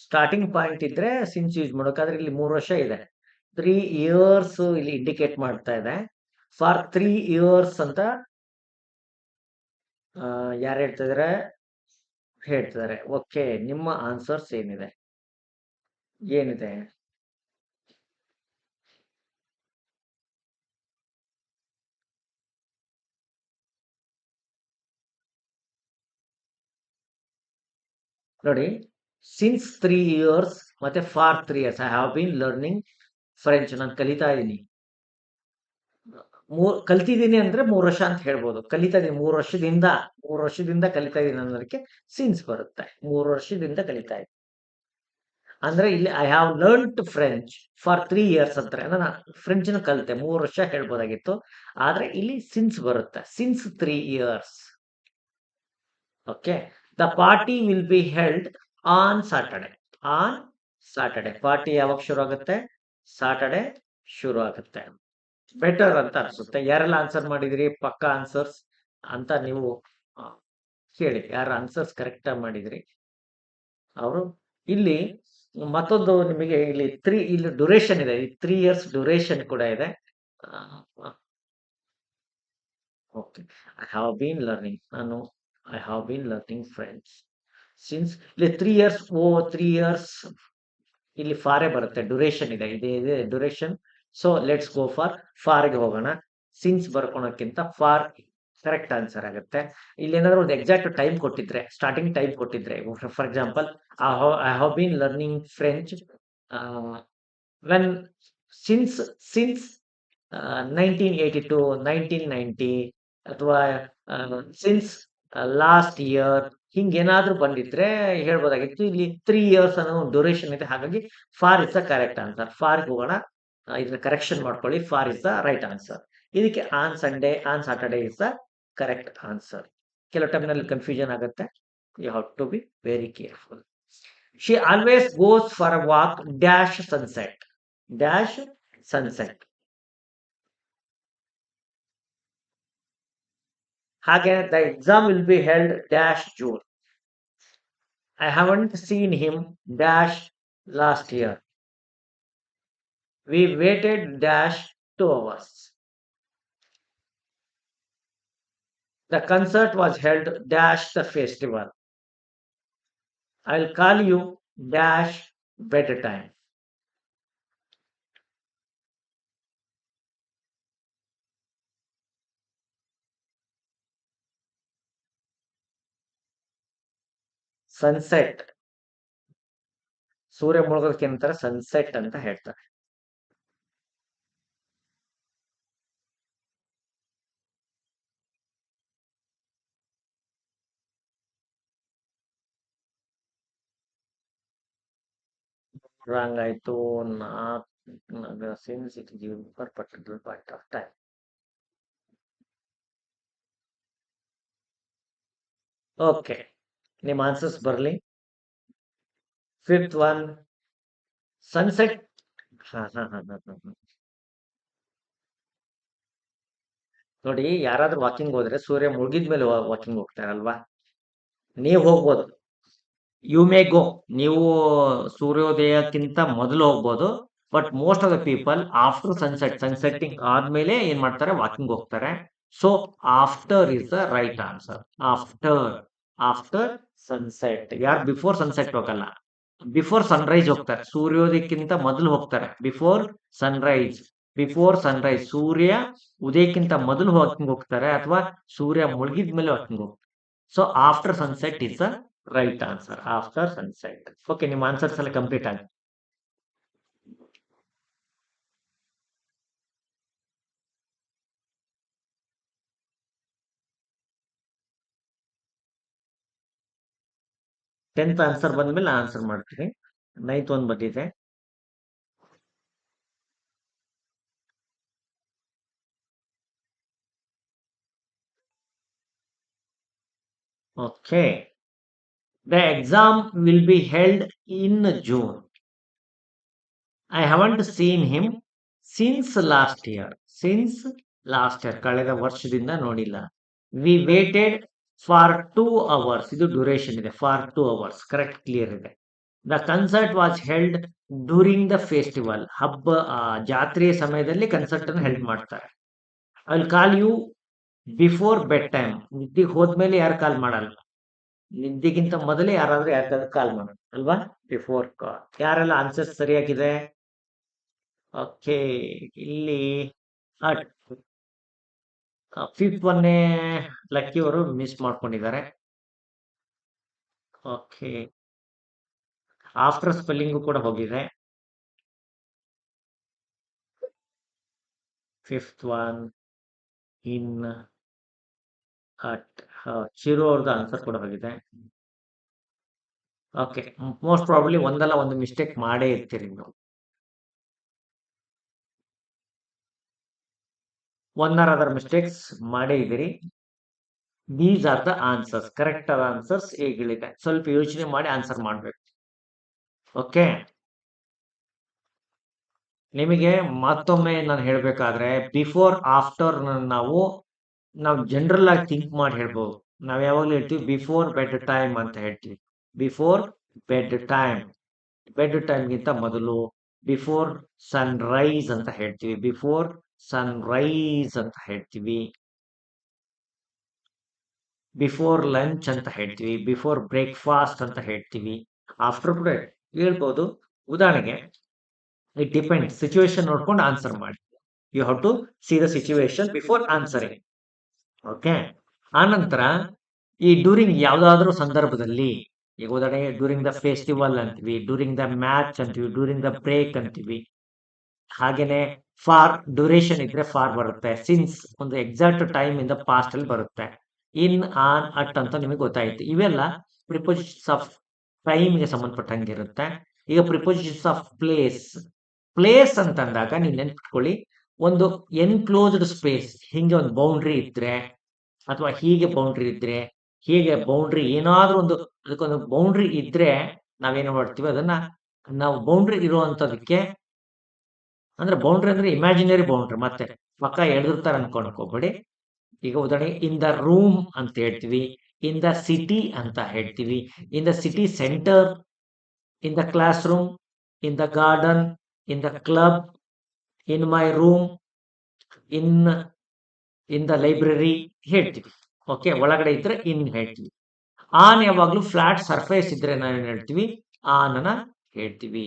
ಸ್ಟಾರ್ಟಿಂಗ್ ಪಾಯಿಂಟ್ ಇದ್ರೆ ಸಿನ್ಸ್ ಯೂಸ್ ಮಾಡೋಕಾದ್ರೆ ಇಲ್ಲಿ 3 ವರ್ಷ ಇದೆ. 3 years ಇಲ್ಲಿ ಇಂಡಿಕೇಟ್ ಮಾಡ್ತಾ ಇದೆ. ಫಾರ್ 3 years ಅಂತ ಯಾರು ಹೇಳ್ತಿದ್ದಾರೆ. ಓಕೆ, ನಿಮ್ಮ ಆನ್ಸರ್ಸ್ ಏನಿದೆ ನೋಡಿ. ಸಿನ್ಸ್ 3 years ಮತ್ತೆ for 3 years. I have been learning French. ನಾನು ಕಲಿತಾ ಇದ್ದೀನಿ. ಕಲ್ತಿದ್ದೀನಿ ಅಂದ್ರೆ 3 ವರ್ಷ ಅಂತ ಹೇಳ್ಬೋದು. ಕಲಿತಾ ಇದ್ದೀನಿ 3 ವರ್ಷದಿಂದ ಕಲಿತಾ ಇದ್ದೀನಿ ಅನ್ನೋದಕ್ಕೆ ಸಿನ್ಸ್ ಬರುತ್ತೆ. 3 ವರ್ಷದಿಂದ ಕಲಿತಾ ಇದ್ದೀನಿ ಅಂದ್ರೆ ಇಲ್ಲಿ I have learned French for 3 years ಅಂತಾರೆ. ನಾನು ಫ್ರೆಂಚ್ನ ಕಲಿತೆ 3 ವರ್ಷ ಹೇಳ್ಬೋದಾಗಿತ್ತು, ಆದ್ರೆ ಇಲ್ಲಿ ಸಿನ್ಸ್ ಬರುತ್ತೆ. Since 3 years. Okay, the party will be held on Saturday. On Saturday. Party ಯಾವಾಗ ಶುರು ಆಗುತ್ತೆ? ಸಾಟರ್ಡೆ ಶುರು ಆಗುತ್ತೆ. ಬೆಟರ್ ಅಂತ ಅನ್ಸುತ್ತೆ. ಯಾರೆಲ್ಲ ಆನ್ಸರ್ ಮಾಡಿದಿರಿ ಪಕ್ಕಾ ಆನ್ಸರ್ಸ್ ಅಂತ ನೀವು ಕೇಳಿ ಯಾರು ಆನ್ಸರ್ಸ್ ಕರೆಕ್ಟ್ ಆಗಿ ಮಾಡಿದ್ರಿ ಅವರು. ಇಲ್ಲಿ ಮತ್ತೊಂದು ನಿಮಗೆ ಇಲ್ಲಿ ಡ್ಯೂರೇಷನ್ ಇದೆ, 3 years ಡ್ಯೂರೇಷನ್ ಕೂಡ ಇದೆ. Okay, I have been learning, I have been learning friends since. ಇಲ್ಲಿ 3 years, 3 years ಇಲ್ಲಿ ಫಾರೇ ಬರುತ್ತೆ, ಡ್ಯೂರೇಷನ್ ಇದೆ, ಇದೆ ಡ್ಯೂರೇಷನ್. ಸೊ ಲೆಟ್ಸ್ ಗೋ ಫಾರ್ಗೆ ಹೋಗೋಣ. ಸಿನ್ಸ್ ಬರ್ಕೊಳಕ್ಕಿಂತ ಫಾರ್ ಕರೆಕ್ಟ್ ಆನ್ಸರ್ ಆಗುತ್ತೆ. ಇಲ್ಲಿ ಏನಾದ್ರು ಒಂದು ಎಕ್ಸಾಕ್ಟ್ ಟೈಮ್ ಕೊಟ್ಟಿದ್ರೆ, ಸ್ಟಾರ್ಟಿಂಗ್ ಟೈಮ್ ಕೊಟ್ಟಿದ್ರೆ, for example I have been learning French when since 1982, 1990, ಅಥವಾ ಸಿನ್ಸ್ ಲಾಸ್ಟ್ ಇಯರ್, ಹಿಂಗೇನಾದ್ರೂ ಬಂದಿದ್ರೆ ಹೇಳ್ಬೋದಾಗಿತ್ತು. ಇಲ್ಲಿ 3 years ಅನ್ನೋ ಡ್ಯೂರೇಷನ್ ಇದೆ, ಹಾಗಾಗಿ for is the correct answer. ಫಾರ್ಗೆ ಹೋಗೋಣ, ಇದನ್ನ ಕರೆಕ್ಷನ್ ಮಾಡ್ಕೊಳ್ಳಿ. For is the right answer. ಇದಕ್ಕೆ on Sunday, on Saturday is the correct answer. ಕೆಲವು ಟೈಮ್ನಲ್ಲಿ ಕನ್ಫ್ಯೂಷನ್ ಆಗುತ್ತೆ, you have to be very careful. She always goes for a walk dash sunset, dash sunset. ಹಾಗೆ the exam will be held dash June. I haven't seen him dash last year. We waited dash 2 hours. The concert was held dash the festival. I'll call you dash bedtime. Sunset, ಸೂರ್ಯ ಮುಳುಗೋದಕ್ಕಿಂತ sunset ಅಂತ ಹೇಳ್ತಾರೆ. Wrong ಆಯ್ತು. Since it give for particular point of time. Okay, ನಿಮ್ಮ answers ಬರಲಿ. Fifth one, sunset. ನೋಡಿ, ಯಾರಾದ್ರೂ walking ಹೋದ್ರೆ ಸೂರ್ಯ ಮುಳುಗಿದ್ಮೇಲೆ ವಾಕಿಂಗ್ ಹೋಗ್ತಾರಲ್ವಾ, ನೀವು ಹೋಗ್ಬೋದು. ಯು ಮೇ ಗೋ, ನೀವು ಸೂರ್ಯೋದಯಕ್ಕಿಂತ ಮೊದಲು ಹೋಗ್ಬೋದು. But most of the people after sunsetting ಆದ್ಮೇಲೆ ಏನ್ ಮಾಡ್ತಾರೆ, ವಾಕಿಂಗ್ ಹೋಗ್ತಾರೆ. So after is the right answer. After sunset. ಯಾರು ಬಿಫೋರ್ ಸನ್ಸೆಟ್ ಹೋಗಲ್ಲ, ಬಿಫೋರ್ ಸನ್ರೈಸ್ ಹೋಗ್ತಾರೆ. ಸೂರ್ಯೋದಯಕ್ಕಿಂತ ಮೊದಲು ಹೋಗ್ತಾರೆ, ಬಿಫೋರ್ ಸನ್ರೈಸ್. ಸೂರ್ಯ ಉದಯಕ್ಕಿಂತ ಮೊದಲು ವಾಕಿಂಗ್ ಹೋಗ್ತಾರೆ, ಅಥವಾ ಸೂರ್ಯ ಮುಳುಗಿದ್ಮೇಲೆ ವಾಕಿಂಗ್ ಹೋಗ್ತಾರೆ. So after sunset is the right answer. After sunset. Okay, ನಿಮ್ಮ ಆನ್ಸರ್ಸ್ ಎಲ್ಲ ಕಂಪ್ಲೀಟ್ ಆಗಿದೆ. ಟೆಂತ್ ಆನ್ಸರ್ ಬಂದ್ಮೇಲೆ ಆನ್ಸರ್ ಮಾಡ್ತೀನಿ. 9th ಒಂದು ಬಂದಿದೆ. Okay, the exam will be held in June. I haven't seen him since last year. ಕಳೆದ ವರ್ಷದಿಂದ ನೋಡಿಲ್ಲ. We waited for 2 hours. ಇದು ಡ್ಯೂರೇಷನ್ ಇದೆ, ಫಾರ್ 2 hours. ಕರೆಕ್ಟ್, ಕ್ಲಿಯರ್ ಇದೆ. The concert was held during the festival. ಜಾತ್ರೆಯ ಸಮಯದಲ್ಲಿ concert ಅನ್ನು held ಮಾಡ್ತಾರೆ. I will call you before bedtime. ನಿದ್ದೆಗೆ ಹೋದ್ಮೇಲೆ ಯಾರು ಕಾಲ್ ಮಾಡಲ್ಲ, ನಿದ್ದೆಗಿಂತ ಮೊದಲೇ ಯಾರಾದ್ರೂ ಕಾಲ್ ಮಾಡೋಣ ಅಲ್ವಾ, ಬಿಫೋರ್ ಕಾಲ್. ಯಾರೆಲ್ಲ ಆನ್ಸರ್ ಸರಿಯಾಗಿದೆ? ಓಕೆ, ಇಲ್ಲಿ ಫಿಫ್ತ್ ಒನ್ನೇ ಲಕ್ಕಿ ಅವರು ಮಿಸ್ ಮಾಡ್ಕೊಂಡಿದ್ದಾರೆ. ಓಕೆ, ಆಫ್ಟರ್ ಸ್ಪೆಲ್ಲಿಂಗು ಕೂಡ ಹೋಗಿದೆ. ಫಿಫ್ತ್ ಒನ್ ಇನ್ ಚಿರು ಅವ್ರದ್ದು ಆನ್ಸರ್ ಕೂಡ ಹೋಗಿದೆ. ಓಕೆ, ಮೋಸ್ಟ್ ಪ್ರಾಬಬ್ಲಿ ಒಂದಲ್ಲ ಒಂದು ಮಿಸ್ಟೇಕ್ ಮಾಡೇ ಇರ್ತೀರಿ ನೀವು. 1 or other ಮಿಸ್ಟೇಕ್ಸ್ ಮಾಡೇ ಇದ್ದೀರಿ. These are the answers. Correct ಆದ ಆನ್ಸರ್ಸ್ ಹೇಗಿದೆ, ಸ್ವಲ್ಪ ಯೋಚನೆ ಮಾಡಿ ಆನ್ಸರ್ ಮಾಡ್ಬೇಕು. ಓಕೆ, ನಿಮಗೆ ಮತ್ತೊಮ್ಮೆ ನಾನು ಹೇಳ್ಬೇಕಾದ್ರೆ, ಬಿಫೋರ್ ಆಫ್ಟರ್ ನಾವು ಜನರಲ್ ಆಗಿ ಥಿಂಕ್ ಮಾಡಿ ಹೇಳ್ಬೋದು. ನಾವ್ ಯಾವಾಗ್ಲೂ ಹೇಳ್ತೀವಿ ಬಿಫೋರ್ ಬೆಡ್ ಟೈಮ್ ಅಂತ ಹೇಳ್ತೀವಿ. ಬಿಫೋರ್ ಬೆಡ್ ಟೈಮ್, ಬೆಡ್ ಟೈಮ್ಗಿಂತ ಮೊದಲು. ಬಿಫೋರ್ ಸನ್ರೈಸ್ ಅಂತ ಹೇಳ್ತೀವಿ. ಬಿಫೋರ್ ಸನ್ರೈಸ್ ಅಂತ ಹೇಳ್ತೀವಿ. ಬಿಫೋರ್ ಲಂಚ್ ಅಂತ ಹೇಳ್ತೀವಿ. ಬಿಫೋರ್ ಬ್ರೇಕ್ಫಾಸ್ಟ್ ಅಂತ ಹೇಳ್ತೀವಿ. ಆಫ್ಟರ್ ಕೂಡ ಹೇಳ್ಬೋದು. ಉದಾಹರಣೆಗೆ ಇಟ್ ಡಿಪೆಂಡ್ಸ್, ಸಿಚುವೇಶನ್ ನೋಡ್ಕೊಂಡು ಆನ್ಸರ್ ಮಾಡಿ. You have to see the situation before answering. Okay. ಆನಂತರ ಈ ಡ್ಯೂರಿಂಗ್ ಯಾವ್ದಾದ್ರು ಸಂದರ್ಭದಲ್ಲಿ, ಈಗ ಉದಾಹರಣೆಗೆ ಡ್ಯೂರಿಂಗ್ ದ ಫೆಸ್ಟಿವಲ್ ಅಂತೀವಿ, ಡ್ಯೂರಿಂಗ್ ದ ಮ್ಯಾಚ್ ಅಂತೀವಿ, ಡ್ಯೂರಿಂಗ್ ದ ಬ್ರೇಕ್ ಅಂತೀವಿ. ಹಾಗೇನೆ ಫಾರ್ ಡ್ಯೂರೇಷನ್ ಇದ್ರೆ ಫಾರ್ ಬರುತ್ತೆ. ಸಿನ್ಸ್ ಒಂದು ಎಕ್ಸಾಕ್ಟ್ ಟೈಮ್ ಇಂದ ಪಾಸ್ಟ್ ಅಲ್ಲಿ ಬರುತ್ತೆ. ಇನ್, ಆನ್, ಅಟ್ ಅಂತ ನಿಮಗೆ ಗೊತ್ತಾಯ್ತು. ಇವೆಲ್ಲ ಪ್ರಿಪೋಸಿಷನ್ಸ್ ಆಫ್ ಟೈಮ್ಗೆ ಸಂಬಂಧಪಟ್ಟಂಗಿರುತ್ತೆ. ಈಗ ಪ್ರಿಪೋಸಿಷನ್ಸ್ ಆಫ್ ಪ್ಲೇಸ್. ಪ್ಲೇಸ್ ಅಂತಂದಾಗ ನೀವು ನೆನ್ಪಿಟ್ಕೊಳ್ಳಿ, ಒಂದು ಎನ್ಕ್ಲೋಸ್ಡ್ ಸ್ಪೇಸ್, ಹಿಂಗೆ ಒಂದು ಬೌಂಡ್ರಿ ಇದ್ರೆ, ಅಥವಾ ಹೀಗೆ ಬೌಂಡ್ರಿ ಇದ್ರೆ, ಹೀಗೆ ಬೌಂಡ್ರಿ ಏನಾದ್ರೂ ಒಂದು, ಅದಕ್ಕೊಂದು ಬೌಂಡ್ರಿ ಇದ್ರೆ ನಾವೇನು ಮಾಡ್ತೀವಿ, ಅದನ್ನ ನಾವು ಬೌಂಡ್ರಿ ಇರುವಂತದಕ್ಕೆ, ಅಂದ್ರೆ ಬೌಂಡ್ರಿ ಅಂದ್ರೆ ಇಮ್ಯಾಜಿನರಿ ಬೌಂಡ್ರಿ, ಮತ್ತೆ ಪಕ್ಕ ಎಳೆದಿರ್ತಾರೆ ಅನ್ಕೊಂಡ್ಕೋಬೇಡಿ. ಈಗ ಉದಾಹರಣೆಗೆ ಇನ್ ದ ರೂಮ್ ಅಂತ ಹೇಳ್ತೀವಿ, ಇನ್ ದ ಸಿಟಿ ಅಂತ ಹೇಳ್ತೀವಿ, in the city centre, in the class room, in the garden, in the club, in my room, in in the library ಹೇಳ್ತೀವಿ. ಓಕೆ, ಒಳಗಡೆ ಇದ್ರೆ ಇನ್ ಹೇಳ್ತೀವಿ. ಆನ್ ಯಾವಾಗ್ಲೂ ಫ್ಲಾಟ್ ಸರ್ಫೇಸ್ ಇದ್ರೆ ನಾವೇನ್ ಹೇಳ್ತೀವಿ, ಆನನ ಹೇಳ್ತೀವಿ.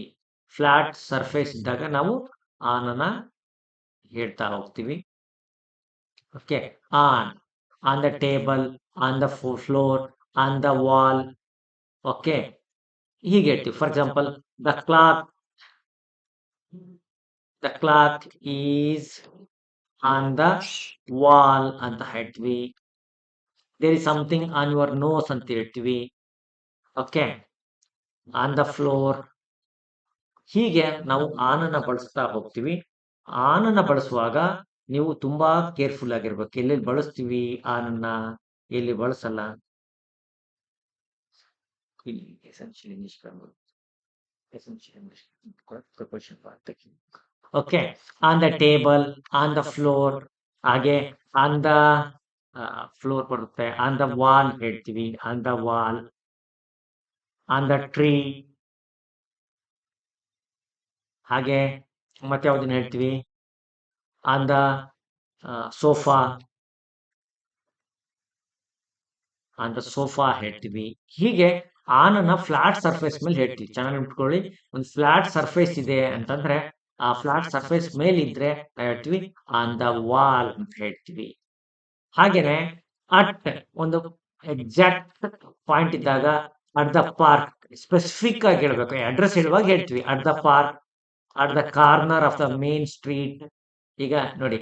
ಫ್ಲಾಟ್ ಸರ್ಫೇಸ್ ಇದ್ದಾಗ ನಾವು ಆನನ ಹೇಳ್ತಾ ಹೋಗ್ತೀವಿ. Okay. On the table, on the floor, on the wall. Okay, ಹೀಗೆ ಹೇಳ್ತೀವಿ. For example, the cloth is on the wall ಅಂತ ಹೇಳ್ತೀವಿ. There is something on your nose ಅಂತ ಹೇಳ್ತೀವಿ. Okay, on the floor. ಹೀಗೆ ನಾವು ಆನನ್ನ ಬಳಸ್ತಾ ಹೋಗ್ತೀವಿ. ಆನನ್ನ ಬಳಸುವಾಗ ನೀವು ತುಂಬಾ ಕೇರ್ಫುಲ್ ಆಗಿರ್ಬೇಕು. ಎಲ್ಲೆಲ್ಲಿ ಬಳಸ್ತೀವಿ ಆನನ್ನ, ಎಲ್ಲಿ ಬಳಸಲ್ಲ. Okay, on the table, on the floor, ಹಾಗೆ ಆನ್ ದ ಫ್ಲೋರ್ ಬರುತ್ತೆ. ಆನ್ ದ ವಾಲ್ ಹೇಳ್ತೀವಿ, on the wall, on the tree. ಹಾಗೆ ಮತ್ತೆ ಯಾವ್ದನ್ನ ಹೇಳ್ತೀವಿ, on the sofa, on the sofa ಹೇಳ್ತೀವಿ. ಹೀಗೆ ಆನನ್ನ ಫ್ಲಾಟ್ ಸರ್ಫೇಸ್ ಮೇಲೆ ಹೇಳ್ತೀವಿ. ಚೆನ್ನಾಗಿ ನೆನ್ಪಿಟ್ಕೊಳ್ಳಿ, ಒಂದು ಫ್ಲಾಟ್ ಸರ್ಫೇಸ್ ಇದೆ ಅಂತಂದ್ರೆ, ಆ ಫ್ಲಾಟ್ ಸರ್ಫೇಸ್ ಮೇಲೆ ಇದ್ರೆ ನಾವ್ ಹೇಳ್ತೀವಿ ಆನ್ ದ ವಾಲ್ ಅಂತ ಹೇಳ್ತೀವಿ. ಹಾಗೇನೆ ಅಟ್ ಒಂದು ಎಕ್ಸಾಕ್ಟ್ ಪಾಯಿಂಟ್ ಇದ್ದಾಗ, ಅಟ್ ದ ಪಾರ್ಕ್ ಸ್ಪೆಸಿಫಿಕ್ ಆಗಿ ಹೇಳ್ಬೇಕು. ಅಡ್ರೆಸ್ ಹೇಳುವಾಗ ಹೇಳ್ತೀವಿ at the park, at the corner of the main street. ಈಗ ನೋಡಿ,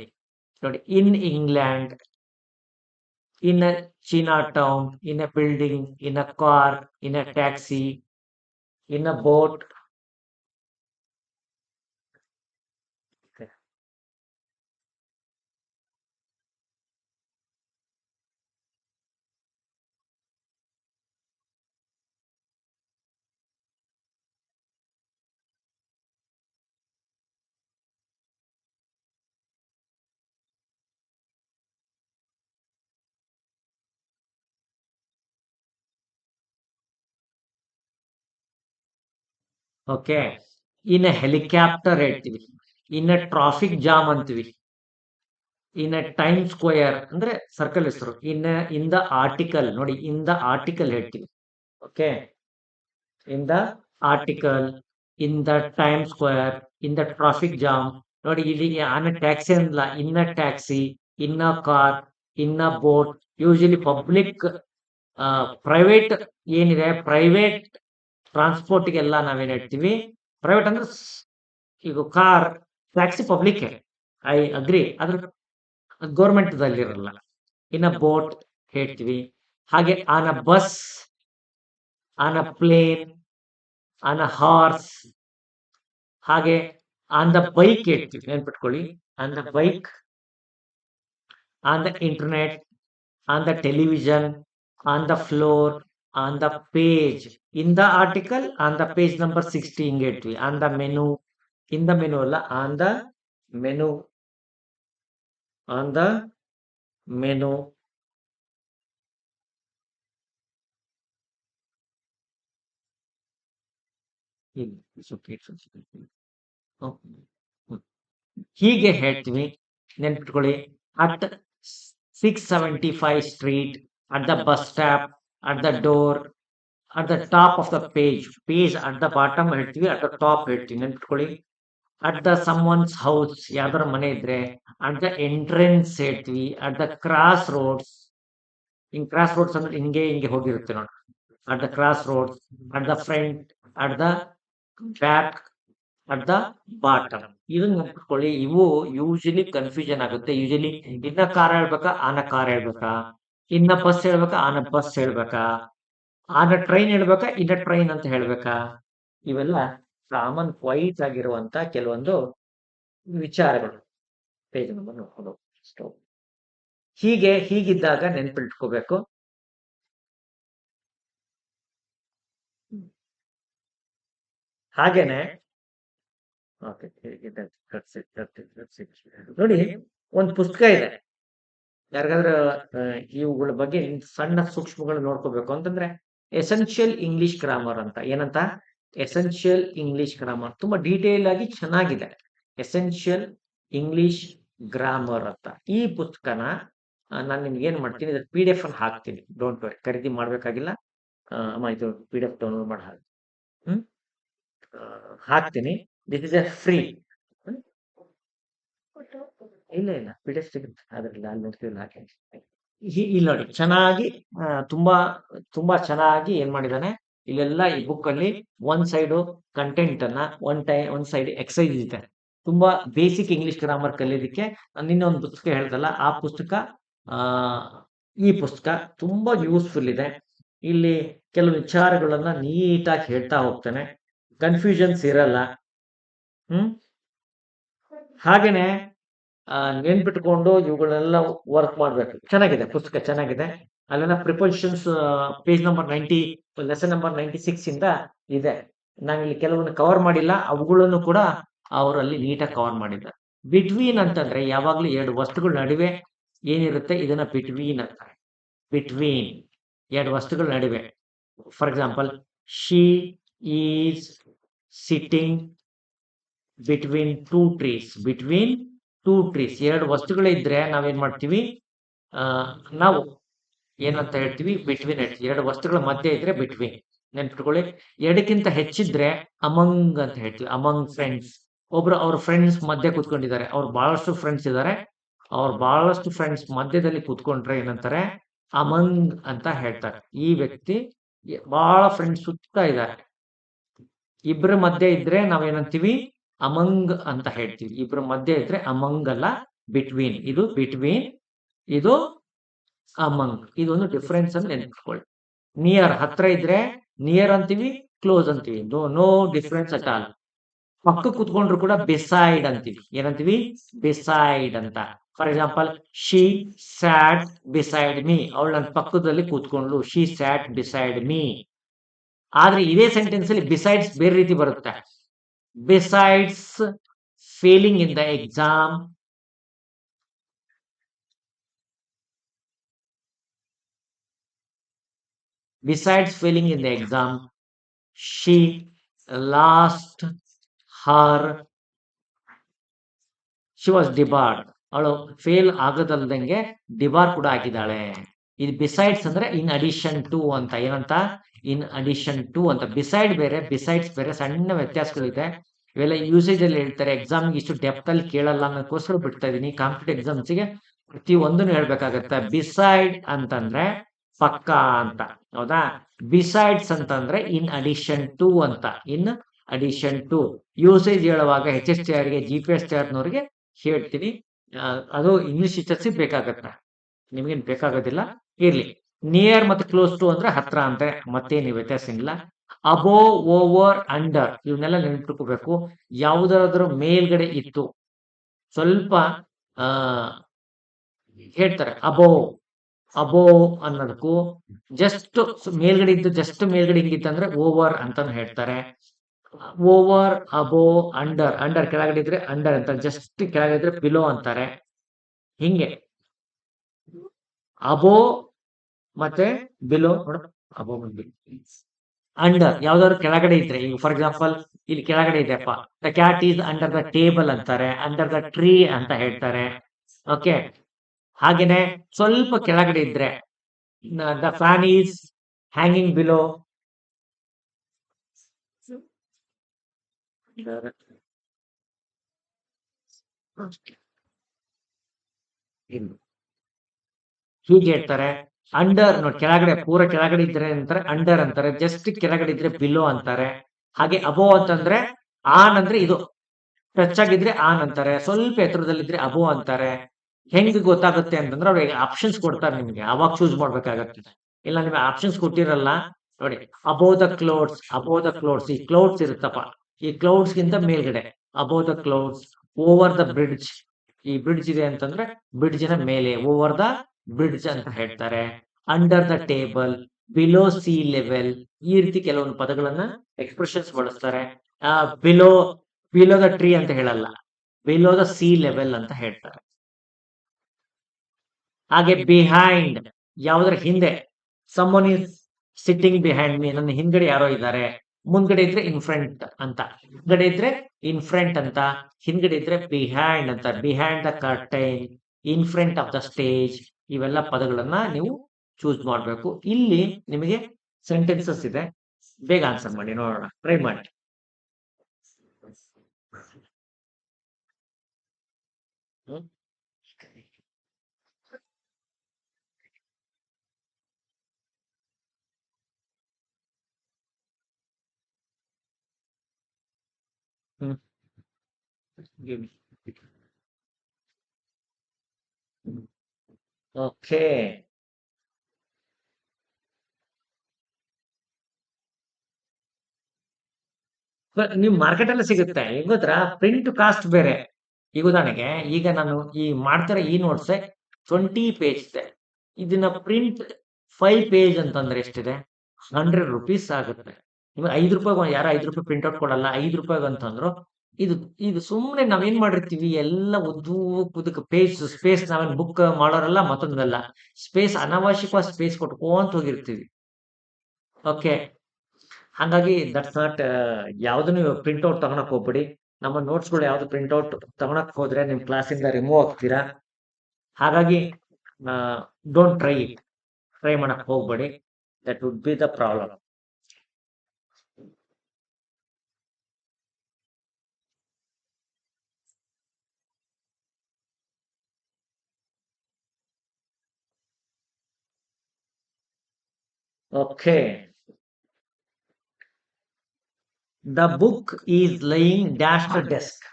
in England, in a Chinatown, in a building, in a car, in a taxi, in a boat. Okay, in a helicopter ಹೇಳ್ತೀವಿ, in a traffic jam ಅಂತೀವಿ, in a time square ಅಂದ್ರೆ circle ಹೆಸರು, in the article. ನೋಡಿ, in the article ಹೇಳ್ತೀವಿ. Okay, in the article, in the time square, in the traffic jam. ನೋಡಿ, ಇಲ್ಲಿ on taxi ಅಲ್ಲ, in a taxi, in a car, in a boat. Usually public, private ಏನಿದೆ, private ಟ್ರಾನ್ಸ್ಪೋರ್ಟ್ಗೆಲ್ಲ ನಾವೇನ್ ಹೇಳ್ತೀವಿ, private ಅಂದ್ರೆ ಈಗ car, taxi public, I agree, ಅದ್ರ ಗೌರ್ಮೆಂಟ್ ದಲ್ಲಿರಲ್ಲ. ಇನ್ ಅ ಬೋಟ್ ಹೇಳ್ತೀವಿ. ಹಾಗೆ on a bus, on a plane, on a horse. ಹಾಗೆ ಆನ್ ದ ಬೈಕ್ ಹೇಳ್ತೀವಿ, ನೆನ್ಪಿಟ್ಕೊಳ್ಳಿ, on the bike, on the internet, on the television, on the floor, on the page, in the article, on the page number 60 ಹಿಂಗೆ ಹೇಳ್ತೀವಿ. On the menu, in the menu ಅಲ್ಲ, on the menu, on the menu. ಹೀಗೆ ಹೇಳ್ತೀವಿ, ನೆನ್ಪಿಟ್ಕೊಳ್ಳಿ. At 675 street, at the bus stop, at the door, at the top of the page at the bottom ಹೇಳ್ತೀವಿ, at the top ಹೇಳ್ತೀವಿ, ನೆನ್ಪಿಟ್ಕೊಳ್ಳಿ. At the someone's house, ಯಾವ್ದಾರ ಮನೆ ಇದ್ರೆ, at the entrance ಹೇಳ್ತೀವಿ, ಅಟ್ ದ ಕ್ರಾಸ್ ರೋಡ್ಸ್. ಹಿಂಗ್ cross roads ಅಂದ್ರೆ ಹಿಂಗೆ ಹೋಗಿರುತ್ತೆ ನೋಡಿ. At the cross roads, at the front, at the back, at the bottom. ಇದನ್ನ ನೆನ್ಪಿಟ್ಕೊಳ್ಳಿ. ಇವು ಯೂಶಲಿ ಕನ್ಫ್ಯೂಷನ್ ಆಗುತ್ತೆ. ಯೂಶಲಿ ಇನ್ನ ಕಾರ್ ಹೇಳ್ಬೇಕಾ, ಆನ ಕಾರ್ ಹೇಳ್ಬೇಕಾ, ಇನ್ನ ಬಸ್ ಹೇಳ್ಬೇಕಾ, ಆನ ಬಸ್ ಹೇಳ್ಬೇಕಾ, ಆನ ಟ್ರೈನ್ ಹೇಳ್ಬೇಕಾ, ಇನ್ನ ಟ್ರೈನ್ ಅಂತ ಹೇಳ್ಬೇಕಾ. ಇವೆಲ್ಲ ಕಾಮನ್ ಕ್ವೈಟ್ ಆಗಿರುವಂತ ಕೆಲವೊಂದು ವಿಚಾರಗಳು. ಪೇಜ್ ನಂಬರ್ ನೋಡ್ಕೊಂಡು ಹೀಗಿದ್ದಾಗ ನೆನ್ಪಿಟ್ಕೋಬೇಕು. ಹಾಗೇನೆ ನೋಡಿ, ಒಂದು ಪುಸ್ತಕ ಇದೆ. ಯಾರಿಗಾದ್ರೂ ಇವುಗಳ ಬಗ್ಗೆ ಸಣ್ಣ ಸೂಕ್ಷ್ಮಗಳು ನೋಡ್ಕೋಬೇಕು ಅಂತಂದ್ರೆ ಎಸೆನ್ಷಿಯಲ್ ಇಂಗ್ಲಿಷ್ ಗ್ರಾಮರ್ ಅಂತ. ಏನಂತ? Essential English grammar. ತುಂಬಾ ಡೀಟೇಲ್ ಆಗಿ ಚೆನ್ನಾಗಿದೆ. ಎಸೆನ್ಷಿಯಲ್ ಇಂಗ್ಲಿಷ್ ಗ್ರಾಮರ್ ಅಂತ. ಈ ಪುಸ್ತಕನ ನಾನು ನಿಮ್ಗೆ ಏನ್ ಮಾಡ್ತೀನಿ, ಇದ್ರ PDF ಅನ್ನು ಹಾಕ್ತೀನಿ. ಡೋಂಟ್ ವರಿ, ಖರೀದಿ ಮಾಡ್ಬೇಕಾಗಿಲ್ಲ. ಇದು PDF ಡೌನ್ಲೋಡ್ ಮಾಡಿ ಹಾಕ್ತೀನಿ. This is A free. ಇಲ್ಲ PDF ಸಿಗುತ್ತೆ ಅದ್ರಲ್ಲಿ. ಅಲ್ಲಿ ನೋಡ್ತೀವಿ ಹಾಕಿ. ಇಲ್ಲಿ ನೋಡಿ, ಚೆನ್ನಾಗಿ ತುಂಬಾ ಚೆನ್ನಾಗಿ ಏನ್ ಮಾಡಿದಾನೆ ಇಲ್ಲೆಲ್ಲ. ಈ ಬುಕ್ ಅಲ್ಲಿ ಒಂದ್ ಸೈಡ್ ಕಂಟೆಂಟ್ ಅನ್ನ, ಒಂದ್ ಸೈಡ್ ಎಕ್ಸಸೈಸ್ ಇದೆ. ತುಂಬಾ ಬೇಸಿಕ್ ಇಂಗ್ಲಿಷ್ ಗ್ರಾಮರ್ ಕಲಿಯೋದಕ್ಕೆ ನಿನ್ನೊಂದು ಪುಸ್ತಕ ಹೇಳ್ದಲ್ಲ, ಆ ಪುಸ್ತಕ, ಈ ಪುಸ್ತಕ ತುಂಬಾ ಯೂಸ್ಫುಲ್ ಇದೆ. ಇಲ್ಲಿ ಕೆಲವು ವಿಚಾರಗಳನ್ನ ನೀಟಾಗಿ ಹೇಳ್ತಾ ಹೋಗ್ತಾನೆ. ಕನ್ಫ್ಯೂಷನ್ಸ್ ಇರಲ್ಲ. ಹಾಗೇನೆ ನೆನ್ಪಿಟ್ಕೊಂಡು ಇವುಗಳನ್ನೆಲ್ಲ ವರ್ಕ್ ಮಾಡ್ಬೇಕು. ಚೆನ್ನಾಗಿದೆ ಪುಸ್ತಕ, ಚೆನ್ನಾಗಿದೆ. ಅಲ್ಲೆಲ್ಲ prepositions page number 90, lesson number 96 ಇಂದ ಇದೆ. ನಾವಿಲ್ಲಿ ಕೆಲವೊಂದು ಕವರ್ ಮಾಡಿಲ್ಲ, ಅವುಗಳನ್ನು ಕೂಡ ಅವರಲ್ಲಿ ನೀಟಾಗಿ ಕವರ್ ಮಾಡಿದ್ದಾರೆ. ಬಿಟ್ವೀನ್ ಅಂತಂದ್ರೆ ಯಾವಾಗ್ಲೂ ಎರಡು ವಸ್ತುಗಳ ನಡುವೆ ಏನಿರುತ್ತೆ, ಇದನ್ನ ಬಿಟ್ವೀನ್ ಅಂತಾರೆ. ಬಿಟ್ವೀನ್ ಎರಡು ವಸ್ತುಗಳ ನಡುವೆ. For example, she is sitting between two trees. ಎರಡು ವಸ್ತುಗಳಿದ್ರೆ ನಾವೇನ್ ಮಾಡ್ತೀವಿ, ನಾವು ಏನಂತ ಹೇಳ್ತೀವಿ, ಬಿಟ್ವೀನ್ ಹೇಳ್ತೀವಿ. ಎರಡು ವಸ್ತುಗಳ ಮಧ್ಯೆ ಇದ್ರೆ ಬಿಟ್ವೀನ್. ನೆನ್ಪಿಟ್ಕೊಳ್ಳಿ. ಎರಡಕ್ಕಿಂತ ಹೆಚ್ಚಿದ್ರೆ ಅಮಂಗ್ ಅಂತ ಹೇಳ್ತೀವಿ. Among friends. ಅವ್ರ ಫ್ರೆಂಡ್ಸ್ ಮಧ್ಯೆ ಕೂತ್ಕೊಂಡಿದ್ದಾರೆ, ಅವ್ರು ಬಹಳಷ್ಟು ಫ್ರೆಂಡ್ಸ್ ಇದ್ದಾರೆ, ಅವ್ರ ಬಹಳಷ್ಟು ಫ್ರೆಂಡ್ಸ್ ಮಧ್ಯದಲ್ಲಿ ಕೂತ್ಕೊಂಡ್ರೆ ಏನಂತಾರೆ, ಅಮಂಗ್ ಅಂತ ಹೇಳ್ತಾರೆ. ಈ ವ್ಯಕ್ತಿ ಬಹಳ ಫ್ರೆಂಡ್ಸ್ ಸುತ್ತ ಇದ್ದಾರೆ. ಇಬ್ಬರ ಮಧ್ಯೆ ಇದ್ರೆ ನಾವೇನಂತೀವಿ, ಅಮಂಗ್ ಅಂತ ಹೇಳ್ತೀವಿ. ಇಬ್ಬರ ಮಧ್ಯೆ ಇದ್ರೆ ಅಮಂಗ್ ಅಲ್ಲ, ಬಿಟ್ವೀನ್. ಇದು ಬಿಟ್ವೀನ್, ಇದು ಅಮಂಗ್. ಇದೊಂದು ಡಿಫರೆನ್ಸ್ ಅನ್ನು ನೆನ್ಪಿಟ್ಕೊಳ್ಳಿ. ನಿಯರ್, ಹತ್ರ ಇದ್ರೆ ನಿಯರ್ ಅಂತೀವಿ, ಕ್ಲೋಸ್ ಅಂತೀವಿ. No difference at all. ಪಕ್ಕ ಕೂತ್ಕೊಂಡ್ರು ಕೂಡ ಬಿಸೈಡ್ ಅಂತೀವಿ. ಏನಂತೀವಿ? ಬಿಸೈಡ್ ಅಂತ. For example, she sat beside me. ಅವಳು ನನ್ನ ಪಕ್ಕದಲ್ಲಿ ಕೂತ್ಕೊಂಡ್ಲು. She sat beside me. ಆದ್ರೆ ಇದೇ ಸೆಂಟೆನ್ಸ್ ಅಲ್ಲಿ ಬಿಸೈಡ್ಸ್ ಬೇರೆ ರೀತಿ ಬರುತ್ತೆ. Besides failing in the exam, she lost her, she was debarred. ಅವಳು ಫೇಲ್ ಆಗದಲ್ದಂಗೆ ಡಿಬಾರ್ ಕೂಡ ಆಗಿದ್ದಾಳೆ. ಇದು ಬಿಸೈಡ್ಸ್ ಅಂದ್ರೆ ಇನ್ ಅಡಿಷನ್ ಟು ಅಂತ. ಏನಂತ? ಇನ್ ಅಡಿಷನ್ ಟು ಅಂತ. ಬಿಸೈಡ್ ಬೇರೆ, ಬಿಸೈಡ್ಸ್ ಬೇರೆ, ಸಣ್ಣ ವ್ಯತ್ಯಾಸಗಳಿದೆ. ಇವೆಲ್ಲ ಯೂಸೇಜ್ ಅಲ್ಲಿ ಹೇಳ್ತಾರೆ. ಎಕ್ಸಾಮ್ಗೆ ಇಷ್ಟು ಡೆಪ್ತ್ ಅಲ್ಲಿ ಕೇಳಲ್ಲ ಅನ್ನೋದಕ್ಕೋಸ್ಕರ ಬಿಡ್ತಾ ಇದೀನಿ. ಕಾಂಪಿಟೇಟಿವ್ ಎಕ್ಸಾಮ್ಸ್ಗೆ ಪ್ರತಿ ಒಂದನ್ನು ಹೇಳ್ಬೇಕಾಗತ್ತೆ. ಬಿಸೈಡ್ ಅಂತಂದ್ರೆ ಪಕ್ಕ ಅಂತ, ಹೌದಾ? ಬಿಸೈಡ್ಸ್ ಅಂತಂದ್ರೆ ಇನ್ ಅಡಿಷನ್ ಟು ಅಂತ. ಇನ್ ಅಡಿಷನ್ ಟು ಯೂಸೇಜ್ ಹೇಳುವಾಗ HSTR ಗೆ, GPSTR ನವರಿಗೆ ಹೇಳ್ತೀನಿ. ಅದು ಇಂಗ್ಲಿಷ್ ಟೀಚರ್ಸ್ ಬೇಕಾಗತ್ತೆ, ನಿಮ್ಗೇನ್ ಬೇಕಾಗೋದಿಲ್ಲ. ಇರ್ಲಿ. ನಿಯರ್ ಮತ್ತೆ ಕ್ಲೋಸ್ ಟು ಅಂದ್ರೆ ಹತ್ರ ಅಂತ, ಮತ್ತೇನು ವ್ಯತ್ಯಾಸ ಇಲ್ಲ. ಅಬೋ, ಓವರ್, ಅಂಡರ್ ಇವನ್ನೆಲ್ಲ ನೆನ್ಪಿಟ್ಕೋಬೇಕು. ಯಾವುದಾದ್ರೂ ಮೇಲ್ಗಡೆ ಇತ್ತು, ಸ್ವಲ್ಪ ಹೇಳ್ತಾರೆ ಅಬೋ ಅನ್ನೋದಕ್ಕೂ, ಜಸ್ಟ್ ಮೇಲ್ಗಡೆ ಇದ್ದು ಜಸ್ಟ್ ಮೇಲ್ಗಡೆ ಹಿಂಗಿತ್ತಂದ್ರೆ ಓವರ್ ಅಂತಾನು ಹೇಳ್ತಾರೆ. ಓವರ್, ಅಬೋ, ಅಂಡರ್ ಕೆಳಗಡೆ ಇದ್ರೆ ಅಂಡರ್ ಅಂತ, ಜಸ್ಟ್ ಕೆಳಗಡೆ ಇದ್ರೆ ಬಿಲೋ ಅಂತಾರೆ. ಹಿಂಗೆ ಅಬೋ ಮತ್ತೆ ಬಿಲೋ. ಅಬೋ ಬಿಲೋ. ಅಂಡರ್ ಯಾವ್ದಾದ್ರು ಕೆಳಗಡೆ ಇದ್ರೆ, ಈಗ ಫಾರ್ ಎಕ್ಸಾಂಪಲ್ ಇಲ್ಲಿ ಕೆಳಗಡೆ ಇದೆಪ್ಪ, the cat is under the table ಅಂತಾರೆ, ಅಂಡರ್ ದ ಟ್ರೀ ಅಂತ ಹೇಳ್ತಾರೆ. ಓಕೆ, ಹಾಗೇನೆ ಸ್ವಲ್ಪ ಕೆಳಗಡೆ ಇದ್ರೆ the fan is hanging below. ಹೀಗೆ ಹೇಳ್ತಾರೆ. ಅಂಡರ್ ನೋಡಿ, ಕೆಳಗಡೆ ಪೂರ ಕೆಳಗಡೆ ಇದ್ರೆ ಅಂತಾರೆ ಅಂಡರ್ ಅಂತಾರೆ, ಜಸ್ಟ್ ಕೆಳಗಡೆ ಇದ್ರೆ ಬಿಲೋ ಅಂತಾರೆ. ಹಾಗೆ ಅಬೋ ಅಂತಂದ್ರೆ ಆನ್ ಅಂದ್ರೆ ಇದು ಟಚ್ ಆಗಿದ್ರೆ ಆನ್ ಅಂತಾರೆ, ಸ್ವಲ್ಪ ಎತ್ತರದಲ್ಲಿದ್ರೆ ಅಬೋ ಅಂತಾರೆ. ಹೆಂಗ್ ಗೊತ್ತಾಗುತ್ತೆ ಅಂತಂದ್ರೆ ಅವ್ರಿಗೆ ಆಪ್ಷನ್ಸ್ ಕೊಡ್ತಾರೆ ನಿಮ್ಗೆ, ಅವಾಗ ಚೂಸ್ ಮಾಡ್ಬೇಕಾಗತ್ತೆ. ಇಲ್ಲ ನಿಮ್ಗೆ ಆಪ್ಷನ್ಸ್ ಕೊಟ್ಟಿರಲ್ಲ ನೋಡಿ. Above the clouds, above the clouds, ಈ ಕ್ಲೌಡ್ಸ್ ಇರುತ್ತಪ್ಪ, ಈ ಕ್ಲೌಡ್ಸ್ ಗಿಂತ ಮೇಲ್ಗಡೆ above the clouds. Over the bridge, ಈ ಬ್ರಿಡ್ಜ್ ಇದೆ ಅಂತಂದ್ರೆ ಬ್ರಿಡ್ಜಿನ ಮೇಲೆ, ಓವರ್ ದ ಬ್ರಿಡ್ಜ್ ಅಂತ ಹೇಳ್ತಾರೆ. Under the table, below C level, ಈ ರೀತಿ ಕೆಲವೊಂದು ಪದಗಳನ್ನ ಎಕ್ಸ್ಪ್ರೆಷನ್ಸ್ ಬಳಸ್ತಾರೆ. ಬಿಲೋ ಬಿಲೋ ದ ಟ್ರೀ ಅಂತ ಹೇಳಲ್ಲ, ಬಿಲೋ ದ ಸಿ ಲೆವೆಲ್ ಅಂತ ಹೇಳ್ತಾರೆ. ಹಾಗೆ ಬಿಹೈಂಡ್, ಯಾವುದ್ರ ಹಿಂದೆ, summon is sitting behind me, ನನ್ನ ಹಿಂದ್ಗಡೆ ಯಾರೋ ಇದ್ದಾರೆ. ಮುಂದ್ಗಡೆ ಇದ್ರೆ ಇನ್ ಫ್ರಂಟ್ ಅಂತ, ಹಿಂದ್ಗಡೆ ಇದ್ರೆ ಇನ್ ಫ್ರಂಟ್ ಅಂತ, ಹಿಂದ್ಗಡೆ ಇದ್ರೆ ಬಿಹೈಂಡ್ ಅಂತ. Behind the curtain, in front of the stage, ಇವೆಲ್ಲ ಪದಗಳನ್ನ ನೀವು ಚೂಸ್ ಮಾಡಬೇಕು. ಇಲ್ಲಿ ನಿಮಗೆ ಸೆಂಟೆನ್ಸಸ್ ಇದೆ, ಬೇಗ ಆನ್ಸರ್ ಮಾಡಿ ನೋಡೋಣ, ಟ್ರೈ ಮಾಡಿ. ಓಕೆ, ನೀವು ಮಾರ್ಕೆಟ್ ಅಲ್ಲಿ ಸಿಗುತ್ತೆ. ಈಗ ಗೊತ್ತಾ, ಪ್ರಿಂಟ್ ಕಾಸ್ಟ್ ಬೇರೆ. ಈಗ ಉದಾಹರಣೆಗೆ, ಈಗ ನಾನು ಈ ಮಾಡ್ತಿರೋ ಈ ನೋಟ್ಸ್ 20 ಪೇಜ್ ಇದೆ. ಇದನ್ನ ಪ್ರಿಂಟ್ 5 ಪೇಜ್ ಅಂತಂದ್ರೆ ಎಷ್ಟಿದೆ? 100 rupees ಆಗುತ್ತೆ. ನಿಮ್ಗೆ 5 ರೂಪಾಯಿ, ಯಾರು 5 ರೂಪಾಯಿ ಪ್ರಿಂಟ್ ಔಟ್ ಕೊಡಲ್ಲ, 5 ರೂಪಾಯಿ ಅಂತಂದ್ರು. ಇದು ಇದು ಸುಮ್ಮನೆ ನಾವೇನ್ ಮಾಡಿರ್ತೀವಿ, ಎಲ್ಲ ಉದ್ದಕ್ಕೆ ಪೇಜ್ ಸ್ಪೇಸ್, ನಾವೇನ್ ಬುಕ್ ಮಾಡೋರಲ್ಲ, ಮತ್ತೊಂದಲ್ಲ, ಸ್ಪೇಸ್ ಅನಾವಶ್ಯಕವಾದ ಸ್ಪೇಸ್ ಕೊಟ್ಕೊಂತ ಹೋಗಿರ್ತೀವಿ. ಓಕೆ, ಹಾಗಾಗಿ ದಟ್ಸ್ ನಾಟ್, ಯಾವ್ದನ್ನು ಪ್ರಿಂಟ್ ಔಟ್ ತಗೊಳಕ್ ಹೋಗ್ಬೇಡಿ. ನಮ್ಮ ನೋಟ್ಸ್ಗಳು ಯಾವ್ದು ಪ್ರಿಂಟ್ ಔಟ್ ತಗೊಳಕ್ ಹೋದ್ರೆ ನಿಮ್ ಕ್ಲಾಸಿಂದ ರಿಮೂವ್ ಆಗ್ತೀರಾ. ಹಾಗಾಗಿ ಡೋಂಟ್ ಟ್ರೈ ಮಾಡಕ್ ಹೋಗ್ಬೇಡಿ. That would be the problem. Okay, the book is lying dash the desk,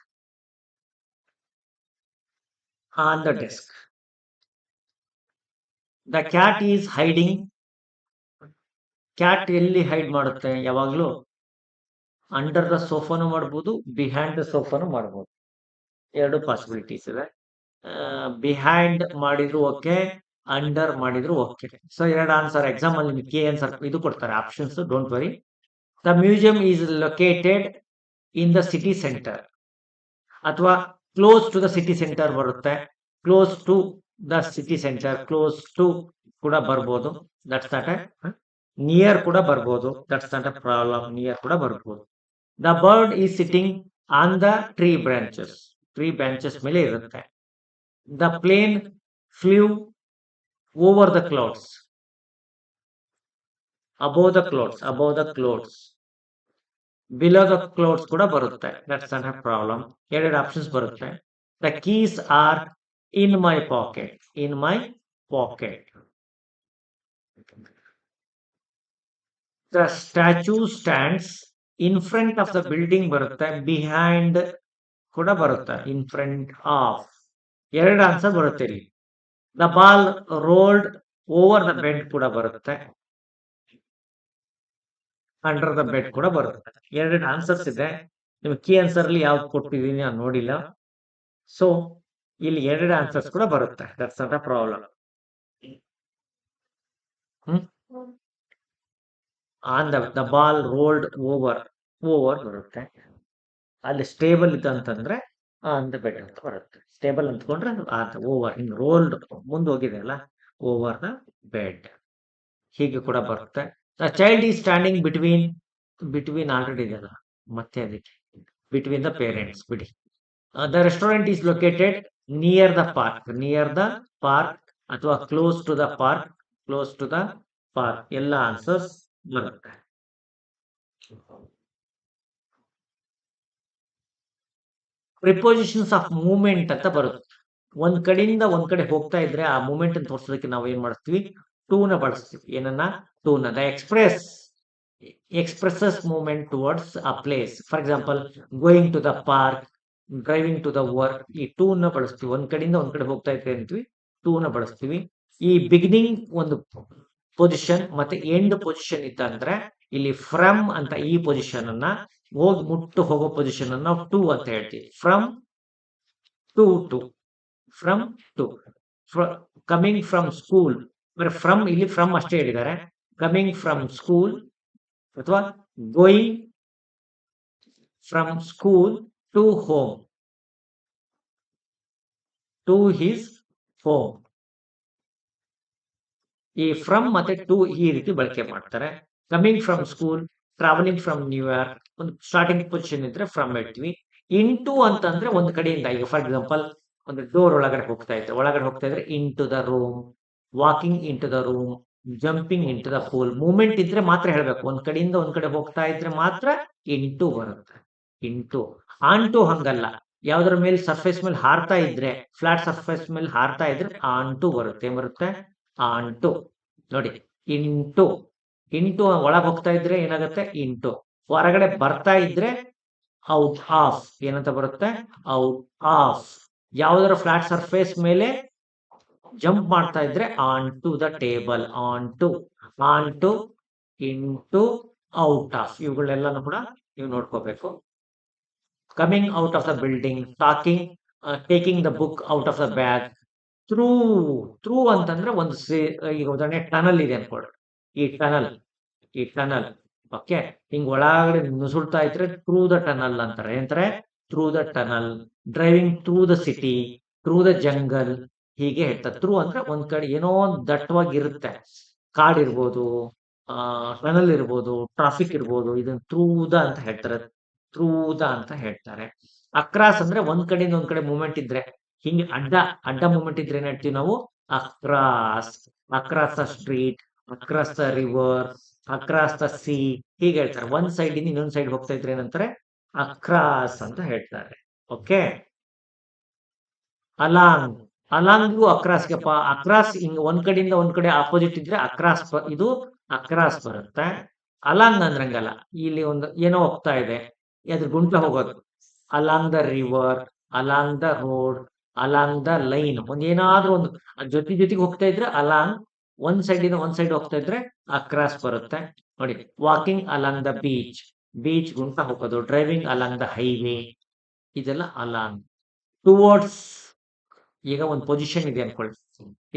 on the desk. The cat is hiding, cat ಎಲ್ಲಿ ಹೈಡ್ ಮಾಡುತ್ತೆ ಯಾವಾಗ್ಲೂ? ಅಂಡರ್ ದ ಸೋಫಾನು ಮಾಡ್ಬೋದು, ಬಿಹೈಂಡ್ ದ ಸೋಫಾನು ಮಾಡ್ಬೋದು, ಎರಡು ಪಾಸಿಬಿಲಿಟೀಸ್ ಇದೆ. ಬಿಹೈಂಡ್ ಮಾಡಿದ್ರು ಓಕೆ, ಅಂಡರ್ ಮಾಡಿದ್ರು ಓಕೆ. ಸೊ ಎರಡು ಆನ್ಸರ್. ಎಕ್ಸಾಮ್ ಅಲ್ಲಿ ನಿಮಗೆ ಕೆ ಆನ್ಸರ್ ಇದು ಕೊಡ್ತಾರೆ options, don't worry. The museum is located in the city centre, ಅಥವಾ close to the city centre ಬರುತ್ತೆ. Close to the city centre, close to ಕೂಡ ಬರ್ಬೋದು, ದಟ್ಸ್ ನಾಟ್ ಎ. ನಿಯರ್ ಕೂಡ ಬರ್ಬೋದು, that's not a problem, near ಕೂಡ ಬರ್ಬೋದು. The bird is sitting on the tree branches ಮೇಲೆ ಇರುತ್ತೆ. The plane flu over the clouds, above the clouds, below the clouds ಕೂಡ ಬರುತ್ತೆ, ದಟ್ಸ್ ನಾಟ್ ಎ ಪ್ರಾಬ್ಲಮ್. ಎರಡು options ಬರುತ್ತೆ. The keys are in my pocket. The statue stands in front of the building ಬರುತ್ತೆ, behind ಕೂಡ ಬರುತ್ತೆ, in front of. ಎರಡು answer ಬರುತ್ತೆ ಇಲ್ಲಿ. The ball rolled over the bed ಕೂಡ ಬರುತ್ತೆ, ಅಂಡರ್ ದ ಬೆಡ್ ಕೂಡ ಬರುತ್ತೆ. ಎರಡು ಆನ್ಸರ್ಸ್ ಇದೆ. ನಿಮ್ಗೆ ಕೀ ಆನ್ಸರ್ ಅಲ್ಲಿ ಯಾವ್ದು ಕೊಟ್ಟಿದ್ದೀನಿ ನಾನು ನೋಡಿಲ್ಲ. ಸೊ ಇಲ್ಲಿ ಎರಡು ಆನ್ಸರ್ಸ್ ಕೂಡ ಬರುತ್ತೆ, that's not a problem. On the ball rolled over ಬರುತ್ತೆ. ಅಲ್ಲಿ ಸ್ಟೇಬಲ್ ಇದೆ ಅಂತಂದ್ರೆ ಆನ್ ದ ಬೆಡ್ ಅಂತ ಬರುತ್ತೆ. ಸ್ಟೇಬಲ್ ಅಂತ್ಕೊಂಡ್ರೆ ಓವರ್, ಇನ್ ರೋಲ್ಡ್ ಮುಂದೆ ಹೋಗಿದೆ ಅಲ್ಲ, ಓವರ್ ದ ಬೆಡ್, ಹೀಗೆ ಕೂಡ ಬರುತ್ತೆ. The child is standing between already ಇದೆಲ್ಲ ಮತ್ತೆ ಅದಕ್ಕೆ ಬಿಟ್ವೀನ್ ದ ಪೇರೆಂಟ್ಸ್ ಬಿಡಿ. The restaurant is located near the park ಅಥವಾ ಕ್ಲೋಸ್ ಟು ದ ಪಾರ್ಕ್ ಎಲ್ಲ ಆನ್ಸರ್ಸ್ ಬರುತ್ತೆ. ಪ್ರಿಪೋಸಿಷನ್ಸ್ ಆಫ್ ಮೂವ್ಮೆಂಟ್ ಅಂತ ಬರುತ್ತೆ. ಒಂದ್ ಕಡೆಯಿಂದ ಒಂದ್ ಕಡೆ ಹೋಗ್ತಾ ಇದ್ರೆ ಆ ಮೂವ್ಮೆಂಟ್ ಅನ್ನು ತೋರಿಸೋದಕ್ಕೆ ನಾವು ಏನ್ ಮಾಡ್ತೀವಿ, ಟೂನ ಬಳಸ್ತೀವಿ. ಏನನ್ನ? ಟೂನ. The expresses movement towards a place. For example, going to the park, driving to the work, ಈ ಟೂನ ಬಳಸ್ತೀವಿ. ಒಂದ್ ಕಡೆಯಿಂದ ಒಂದ್ ಕಡೆ ಹೋಗ್ತಾ ಇದ್ರೆ ಅಂತೀವಿ, ಟೂನ ಬಳಸ್ತೀವಿ. ಈ ಬಿಗಿನಿಂಗ್ ಒಂದು ಪೊಸಿಷನ್ ಮತ್ತೆ ಎಂಡ್ ಪೊಸಿಷನ್ ಇತ್ತಂದ್ರೆ ಇಲ್ಲಿ ಫ್ರಮ್ ಅಂತ ಈ ಪೊಸಿಷನ್ ಅನ್ನ ಹೋಗಿ ಮುಟ್ಟು ಹೋಗೋ ಪೊಸಿಷನ್ ಅನ್ನ ನಾವು ಟು ಅಂತ ಹೇಳ್ತೀವಿ. From to coming from school, from ಇಲ್ಲಿ ಫ್ರಮ್ ಅಷ್ಟೇ ಹೇಳಿದ್ದಾರೆ. ಕಮಿಂಗ್ ಫ್ರಮ್ ಸ್ಕೂಲ್ ಅಥವಾ going from school to home, to his home. ಈ ಫ್ರಮ್ ಮತ್ತೆ ಟು ಈ ರೀತಿ ಬಳಕೆ ಮಾಡ್ತಾರೆ. Coming from school, travelling from New York, ಒಂದು ಸ್ಟಾರ್ಟಿಂಗ್ ಪೊಸಿಷನ್ ಇದ್ರೆ ಫ್ರಮ್ ಹೇಳ್ತೀವಿ. ಇಂಟು ಅಂತಂದ್ರೆ ಒಂದು ಕಡೆಯಿಂದ, ಈಗ ಫಾರ್ ಎಕ್ಸಾಂಪಲ್ ಒಂದು ಡೋರ್ ಒಳಗಡೆ ಹೋಗ್ತಾ ಇದ್ರೆ into the room, walking into the room, jumping into the pool. Movement ಇದ್ರೆ ಮಾತ್ರ ಹೇಳ್ಬೇಕು. ಒಂದ್ ಕಡೆಯಿಂದ ಒಂದ್ ಕಡೆ ಹೋಗ್ತಾ ಇದ್ರೆ ಮಾತ್ರ ಇಂಟು ಬರುತ್ತೆ. ಇಂಟು. ಆಂಟು ಹಂಗಲ್ಲ. ಯಾವ್ದ್ರ ಮೇಲೆ ಸರ್ಫೇಸ್ ಮೇಲೆ ಹಾರ್ತಾ ಇದ್ರೆ, ಫ್ಲಾಟ್ ಸರ್ಫೇಸ್ ಮೇಲೆ ಹಾರ್ತಾ ಇದ್ರೆ ಆಂಟು ಬರುತ್ತೆ. ಏನ್ ಬರುತ್ತೆ? ಆಂಟು. ನೋಡಿ, ಇಂಟು ಒಳಗೆ ಹೋಗ್ತಾ ಇದ್ರೆ ಏನಾಗುತ್ತೆ? ಇಂಟು. ಹೊರಗಡೆ ಬರ್ತಾ ಇದ್ರೆ ಔಟ್ ಆಫ್. ಏನಂತ ಬರುತ್ತೆ? Out of. ಯಾವ್ದಾರ ಫ್ಲಾಟ್ ಸರ್ಫೇಸ್ ಮೇಲೆ ಜಂಪ್ ಮಾಡ್ತಾ ಇದ್ರೆ on to the table. On to into out of. ಇವುಗಳೆಲ್ಲನೂ ಕೂಡ ನೀವು ನೋಡ್ಕೋಬೇಕು. Coming out of the building, talking, taking the book out of the bag. Through ಅಂತಂದ್ರೆ ಒಂದು ಈಗ ಉದಾಹರಣೆ ಟನಲ್ ಇದೆ ಅನ್ಕೊಳ್ರಿ. ಈ ಟನಲ್ ಓಕೆ, ಹಿಂಗ್ ಒಳಗಡೆ ನುಸುಳ್ತಾ ಇದ್ರೆ ಥ್ರೂ ದ ಟನಲ್ ಅಂತಾರೆ. ಏನಂತಾರೆ? Through the tunnel. Driving through the city, through the jungle, ಹೀಗೆ ಹೇಳ್ತಾರೆ. ಥ್ರೂ ಅಂದ್ರೆ ಒಂದ್ ಕಡೆ ಏನೋ ಒಂದು ದಟ್ಟವಾಗಿರುತ್ತೆ, ಕಾಡಿರ್ಬೋದು, ಟನಲ್ ಇರ್ಬೋದು, ಟ್ರಾಫಿಕ್ ಇರ್ಬೋದು, ಇದನ್ನ ಥ್ರೂ ಅಂತ ಹೇಳ್ತಾರೆ. ಅಕ್ರಾಸ್ ಅಂದ್ರೆ ಒಂದ್ ಕಡೆಯಿಂದ ಒಂದ್ ಕಡೆ ಮೂವ್ಮೆಂಟ್ ಇದ್ರೆ, ಹಿಂಗೆ ಅಡ್ಡ ಮೂವ್ಮೆಂಟ್ ಇದ್ರೆ ಏನ್ ಹೇಳ್ತೀವಿ ನಾವು? Across. Across the street, across the river, across the C, ಹೀಗೆ ಹೇಳ್ತಾರೆ. ಒಂದ್ ಸೈಡ್ ಇಂದ ಇನ್ನೊಂದ್ ಸೈಡ್ ಹೋಗ್ತಾ ಇದ್ರೆ ಏನಂತಾರೆ? ಅಕ್ರಾಸ್ ಅಂತ ಹೇಳ್ತಾರೆ. ಓಕೆ. ಅಲಾಂಗು ಅಕ್ರಾಸ್ಗೆಪ್ಪ. ಅಕ್ರಾಸ್ ಹಿಂಗ್ ಒಂದ್ ಕಡೆಯಿಂದ ಒಂದ್ ಕಡೆ ಆಪೋಸಿಟ್ ಇದ್ರೆ ಇದು ಅಕ್ರಾಸ್ ಬರುತ್ತೆ. ಅಲಾಂಗ್ ಅಂದ್ರಂಗಲ್ಲ. ಇಲ್ಲಿ ಒಂದು ಏನೋ ಹೋಗ್ತಾ ಇದೆ, ಅದ್ರ ಗುಂಟ ಹೋಗೋದು. Along the river, along the road, along the line. ಏನಾದ್ರೂ ಒಂದು ಜೊತೆಗೆ ಹೋಗ್ತಾ ಇದ್ರೆ ಅಲಾಂಗ್, ಒಂದ್ ಸೈಡ್ ಇಂದ ಒಂದ್ ಸೈಡ್ ಹೋಗ್ತಾ ಇದ್ರೆ ಅಕ್ರಾಸ್ ಬರುತ್ತೆ. ನೋಡಿ, ವಾಕಿಂಗ್ ಅಲಾಂಗ್ ದ ಬೀಚ್ ಗುಂಟ ಹೋಗೋದು. ಡ್ರೈವಿಂಗ್ ಅಲಾಂಗ್ ದ ಹೈವೇ, ಇದೆಲ್ಲ ಅಲಾಂಗ್. ಟುವರ್ಡ್ಸ್, ಈಗ ಒಂದು ಪೊಸಿಷನ್ ಇದೆ ಅನ್ಕೊಳ್ಳಿ,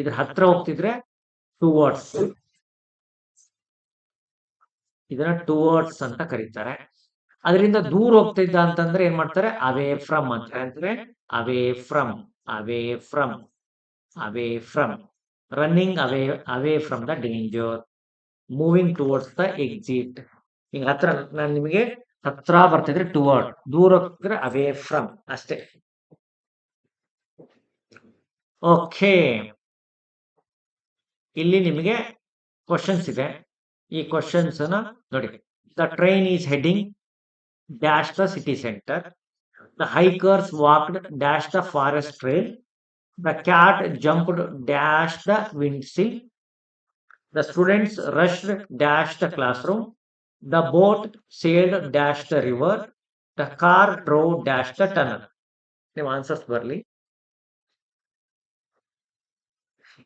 ಇದ್ರ ಹತ್ರ ಹೋಗ್ತಿದ್ರೆ ಟುವರ್ಡ್ಸ್, ಇದನ್ನ ಟುವರ್ಡ್ಸ್ ಅಂತ ಕರೀತಾರೆ. ಅದರಿಂದ ದೂರ ಹೋಗ್ತಿದ್ದ ಅಂತಂದ್ರೆ ಏನ್ ಮಾಡ್ತಾರೆ? ಅವೇ ಫ್ರಮ್ ಅಂತ. ಅಂದ್ರೆ away from. Running away from the danger, moving towards the exit. ಈಗ ಹತ್ರ, ನಾನು ನಿಮಗೆ ಹತ್ರ ಬರ್ತಿದ್ರೆ ಟುವರ್ಡ್, ದೂರ ಹೋಗ್ತಿದ್ರೆ ಅವೇ ಫ್ರಮ್, ಅಷ್ಟೇ. ಓಕೆ, ಇಲ್ಲಿ ನಿಮಗೆ ಕ್ವಶನ್ಸ್ ಇದೆ. ಈ ಕ್ವಶನ್ಸ್ ನೋಡಿ. The train is heading dash the city centre. The hikers walked dash the forest trail. The cat jumped dash the windowsill. The students rushed dash the classroom. The boat sailed dash the river. The car drove dash the tunnel. ನೀವು answers ಬರಲಿ.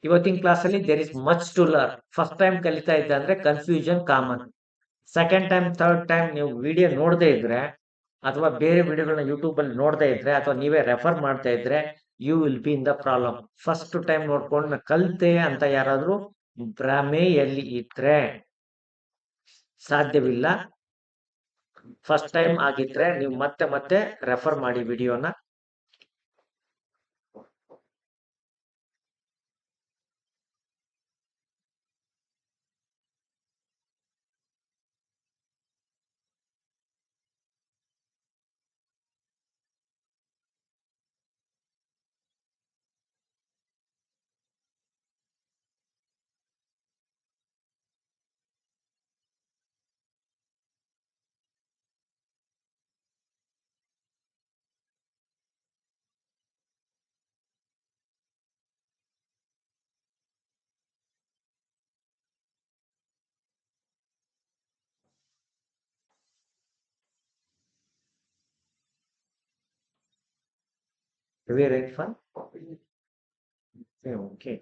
ಇವತ್ತಿನ ಕ್ಲಾಸಲ್ಲಿ there is much to learn. First time ಕಲಿತಾ ಇದ್ದ ಅಂದ್ರೆ confusion common. Second time, third time ನೀವು video ನೋಡದೇ ಇದ್ರೆ, ಅಥವಾ ಬೇರೆ ವಿಡಿಯೋಗಳನ್ನ ಯೂಟ್ಯೂಬ್ ಅಲ್ಲಿ ನೋಡದೇ ಇದ್ರೆ, ಅಥವಾ ನೀವೇ ರೆಫರ್ ಮಾಡ್ತಾ ಇದ್ರೆ, you will be in the problem. First time ನೋಡ್ಕೊಂಡು ಕಲಿತೆ ಅಂತ ಯಾರಾದ್ರೂ ಭ್ರಮೆಯಲ್ಲಿ ಇದ್ರೆ ಸಾಧ್ಯವಿಲ್ಲ. ಫಸ್ಟ್ ಟೈಮ್ ಆಗಿದ್ರೆ ನೀವು ಮತ್ತೆ ರೆಫರ್ ಮಾಡಿ ವಿಡಿಯೋನ. Heavy rainfall. Okay.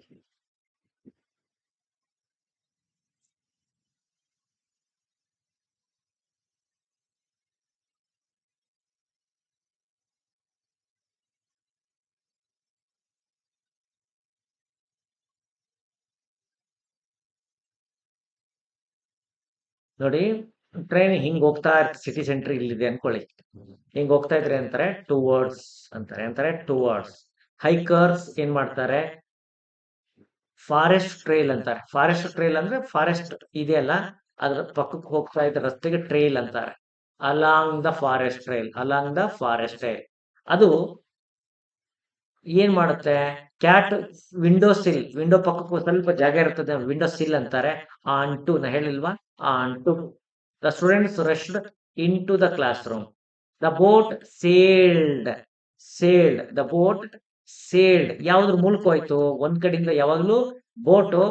ನೋಡಿ ಟ್ರೈನ್ ಹಿಂಗ್ ಹೋಗ್ತಾ ಇರುತ್ತೆ ಸಿಟಿ ಸೆಂಟರ್ ಇಲ್ಲಿದೆ ಅನ್ಕೊಳ್ಳಿ. ಹಿಂಗ್ ಹೋಗ್ತಾ ಇದ್ರೆ ಅಂತಾರೆ ಟೂ ವರ್ಡ್ಸ್. ಹೈಕರ್ಸ್ ಏನ್ ಮಾಡ್ತಾರೆ? ಫಾರೆಸ್ಟ್ ಟ್ರೈಲ್ ಅಂತಾರೆ. ಫಾರೆಸ್ಟ್ ಟ್ರೈಲ್ ಅಂದ್ರೆ ಫಾರೆಸ್ಟ್ ಇದೆಯಲ್ಲ, ಅದ್ರ ಪಕ್ಕಕ್ಕೆ ಹೋಗ್ತಾ ಇದ್ದ ರಸ್ತೆಗೆ ಟ್ರೈಲ್ ಅಂತಾರೆ. Along the forest trail. ಅದು ಏನ್ ಮಾಡುತ್ತೆ? ಕ್ಯಾಟ್ ವಿಂಡೋ ಪಕ್ಕಕ್ಕೂ ಸ್ವಲ್ಪ ಜಾಗ ಇರ್ತದೆ, ವಿಂಡೋ ಸಿಲ್ ಅಂತಾರೆ. ಆನ್ ಟು ನಾ ಹೇಳಿಲ್ವಾ? On to the students rushed into the classroom. The boat sailed ಯಾವ್ದ್ರ ಮೂಲಕ ಹೋಯ್ತು? ಒಂದ್ ಕಡೆಯಿಂದ ಯಾವಾಗ್ಲೂ ಬೋಟು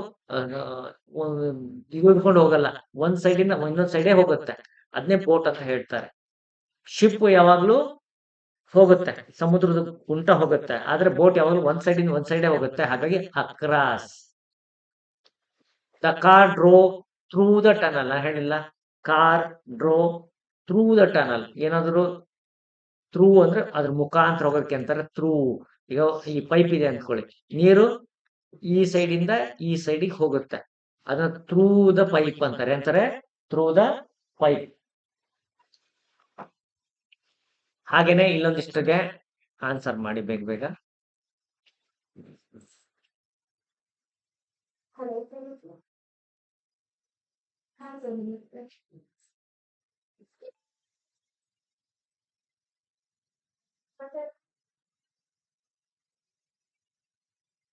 ಹಿಡ್ಕೊಂಡು ಹೋಗಲ್ಲ, ಒಂದ್ ಸೈಡ್ ಇಂದ ಇನ್ನೊಂದ್ ಸೈಡೇ ಹೋಗುತ್ತೆ. ಅದನ್ನೇ ಬೋಟ್ ಅಂತ ಹೇಳ್ತಾರೆ. ಶಿಪ್ ಯಾವಾಗ್ಲೂ ಹೋಗುತ್ತೆ, ಸಮುದ್ರದ ಉಂಟ ಹೋಗುತ್ತೆ, ಆದ್ರೆ ಬೋಟ್ ಯಾವಾಗ್ಲೂ ಒಂದ್ ಸೈಡೇ ಹೋಗುತ್ತೆ, ಹಾಗಾಗಿ across. The car drove through the tunnel. ಹೇಳಿಲ್ಲ? Car drove through the tunnel. ಏನಾದ್ರು ಥ್ರೂ ಅಂದ್ರೆ ಅದ್ರ ಮುಖಾಂತರ ಹೋಗೋದಕ್ಕೆ ಅಂತಾರೆ ಥ್ರೂ. ಈಗ ಈ ಪೈಪ್ ಇದೆ ಅಂದ್ಕೊಳ್ಳಿ, ನೀರು ಈ ಸೈಡ್ ಇಂದ ಈ ಸೈಡಿಗೆ ಹೋಗುತ್ತೆ, ಅದನ್ನ ಥ್ರೂ ದ ಪೈಪ್ ಅಂತಾರೆ ಥ್ರೂ ದ ಪೈಪ್. ಹಾಗೇನೆ ಇಲ್ಲೊಂದಿಷ್ಟಿಗೆ ಆನ್ಸರ್ ಮಾಡಿ ಬೇಗ ಬೇಗ.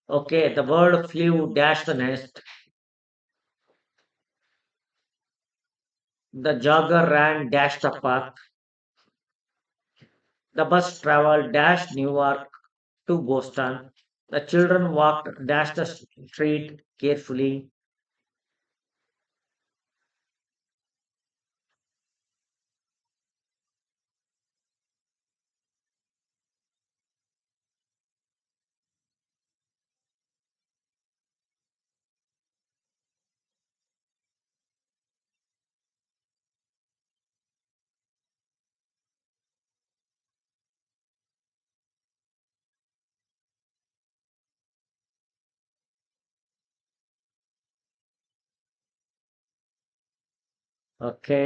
Okay, the bird flew dash the nest. The jogger ran dash the park. The bus traveled dash Newark to Boston. The children walked dash the street carefully. Okay.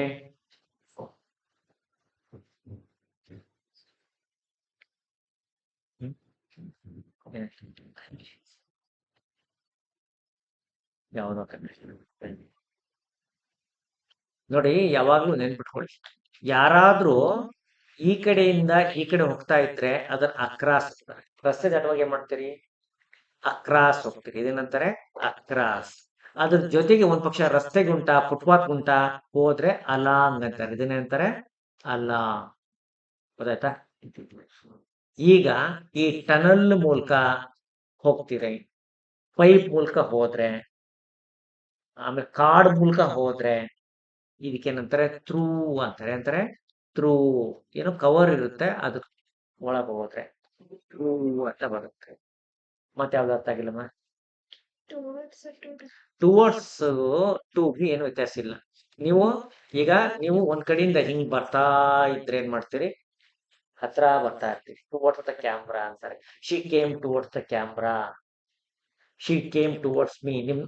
ಯಾವ್ದೋ ನೋಡಿ, ಯಾವಾಗ್ಲೂ ನೆನ್ಪಿಟ್ಕೊಳ್ಳಿ, ಯಾರಾದ್ರೂ ಈ ಕಡೆಯಿಂದ ಈ ಕಡೆ ಹೋಗ್ತಾ ಇದ್ರೆ ಅದನ್ನ ಅಕ್ರಾಸ್ ಅಂತಾರೆ. ರಸ್ತೆ ದಾಟುವಾಗ ಏನ್ ಮಾಡ್ತೀರಿ? ಅಕ್ರಾಸ್ ಹೋಗ್ತೀರಿ. ಇದೇನಂತಾರೆ? ಅಕ್ರಾಸ್. ಅದ್ರ ಜೊತೆಗೆ ಒಂದ್ ಪಕ್ಷ ರಸ್ತೆಗೆ ಉಂಟಾ, ಫುಟ್ಪಾತ್ ಉಂಟಾ ಹೋದ್ರೆ ಅಲಾಂಗ್ ಅಂತಾರೆ. ಇದನ್ನೇಂತಾರೆ? ಅಲಾಂಗ್. ಗೊತ್ತಾಯ್ತಾ? ಈಗ ಈ ಟನಲ್ ಮೂಲಕ ಹೋಗ್ತೀರಿ, ಪೈಪ್ ಮೂಲಕ ಹೋದ್ರೆ, ಆಮೇಲೆ ಕಾಡ್ ಮೂಲಕ ಹೋದ್ರೆ ಇದಕ್ಕೇನಂತಾರೆ? ಥ್ರೂ ಅಂತಾರೆ ಥ್ರೂ. ಏನೋ ಕವರ್ ಇರುತ್ತೆ, ಅದು ಒಳಗೆ ಹೋದ್ರೆ ಥ್ರೂ ಅಂತ ಬರುತ್ತೆ. ಮತ್ತೆ ಯಾವ್ದು ಅರ್ಥ ಆಗಿಲ್ಲಮ್ಮ? ಟುವರ್ಡ್ಸ್ ಟೂಗೆ ಏನು ವ್ಯತ್ಯಾಸ ಇಲ್ಲ. ನೀವು ಒಂದ್ ಕಡೆಯಿಂದ ಹಿಂಗ್ ಬರ್ತಾ ಇದ್ರೆ ಏನ್ ಮಾಡ್ತೀರಿ? ಹತ್ರ ಬರ್ತಾ ಇರ್ತೀರಿ. ಟುವರ್ಡ್ಸ್ ದ ಕ್ಯಾಮ್ರಾ ಅಂತಾರೆ. She came towards the camera. She came towards me. ನಿಮ್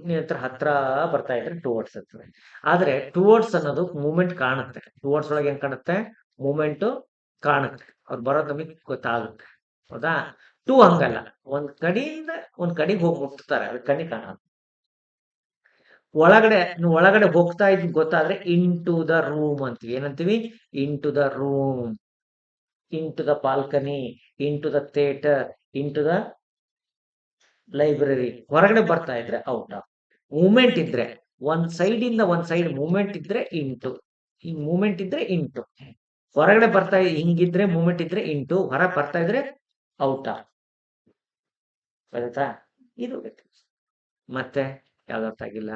ಹತ್ರ ಬರ್ತಾ ಇದ್ರೆ ಟುವರ್ಡ್ಸ್ ಅಂತದೆ. ಆದ್ರೆ ಟುವರ್ಡ್ಸ್ ಅನ್ನೋದು ಮೂಮೆಂಟ್ ಕಾಣುತ್ತೆ. ಟುವರ್ಡ್ಸ್ ಒಳಗೆ ಏನ್ ಕಾಣುತ್ತೆ? ಮೂಮೆಂಟ್ ಕಾಣುತ್ತೆ. ಅವ್ರು ಬರೋದು ನಮಗೆ ಗೊತ್ತಾಗುತ್ತೆ. ಹೌದಾ? ಟು ಹಂಗಲ್ಲ, ಒಂದ್ ಕಡೆಯಿಂದ ಒಂದ್ ಕಡೆಗೆ ಹೋಗಿ ಮುಟ್ತಾರೆ, ಅದು ಕಣ್ಣಿಗೆ ಕಾಣಲ್ಲ. ಒಳಗಡೆ ಹೋಗ್ತಾ ಇದ್ ಗೊತ್ತಾದ್ರೆ ಇನ್ ಟು ದ ರೂಮ್ ಅಂತೀವಿ. ಏನಂತೀವಿ? Into the room, into the balcony, into the theatre, into the library. ಹೊರಗಡೆ ಬರ್ತಾ ಇದ್ರೆ ಔಟ್ ಆಫ್. ಮೂಮೆಂಟ್ ಇದ್ರೆ ಒಂದ್ ಸೈಡ್ ಇಂದ ಒಂದ್ ಸೈಡ್ ಮೂಮೆಂಟ್ ಇದ್ರೆ ಇಂಟು. ಹಿಂಗ್ ಮೂಮೆಂಟ್ ಇದ್ರೆ ಇಂಟು. ಹೊರಗಡೆ ಬರ್ತಾ ಹಿಂಗಿದ್ರೆ ಮೂಮೆಂಟ್ ಇದ್ರೆ ಇಂಟು, ಹೊರ ಬರ್ತಾ ಇದ್ರೆ ಔಟ್ ಆಫ್. ಆಯ್ತಾ? ಇದು ಮತ್ತೆ ಯಾವ್ದರ್ಥ ಆಗಿಲ್ಲ?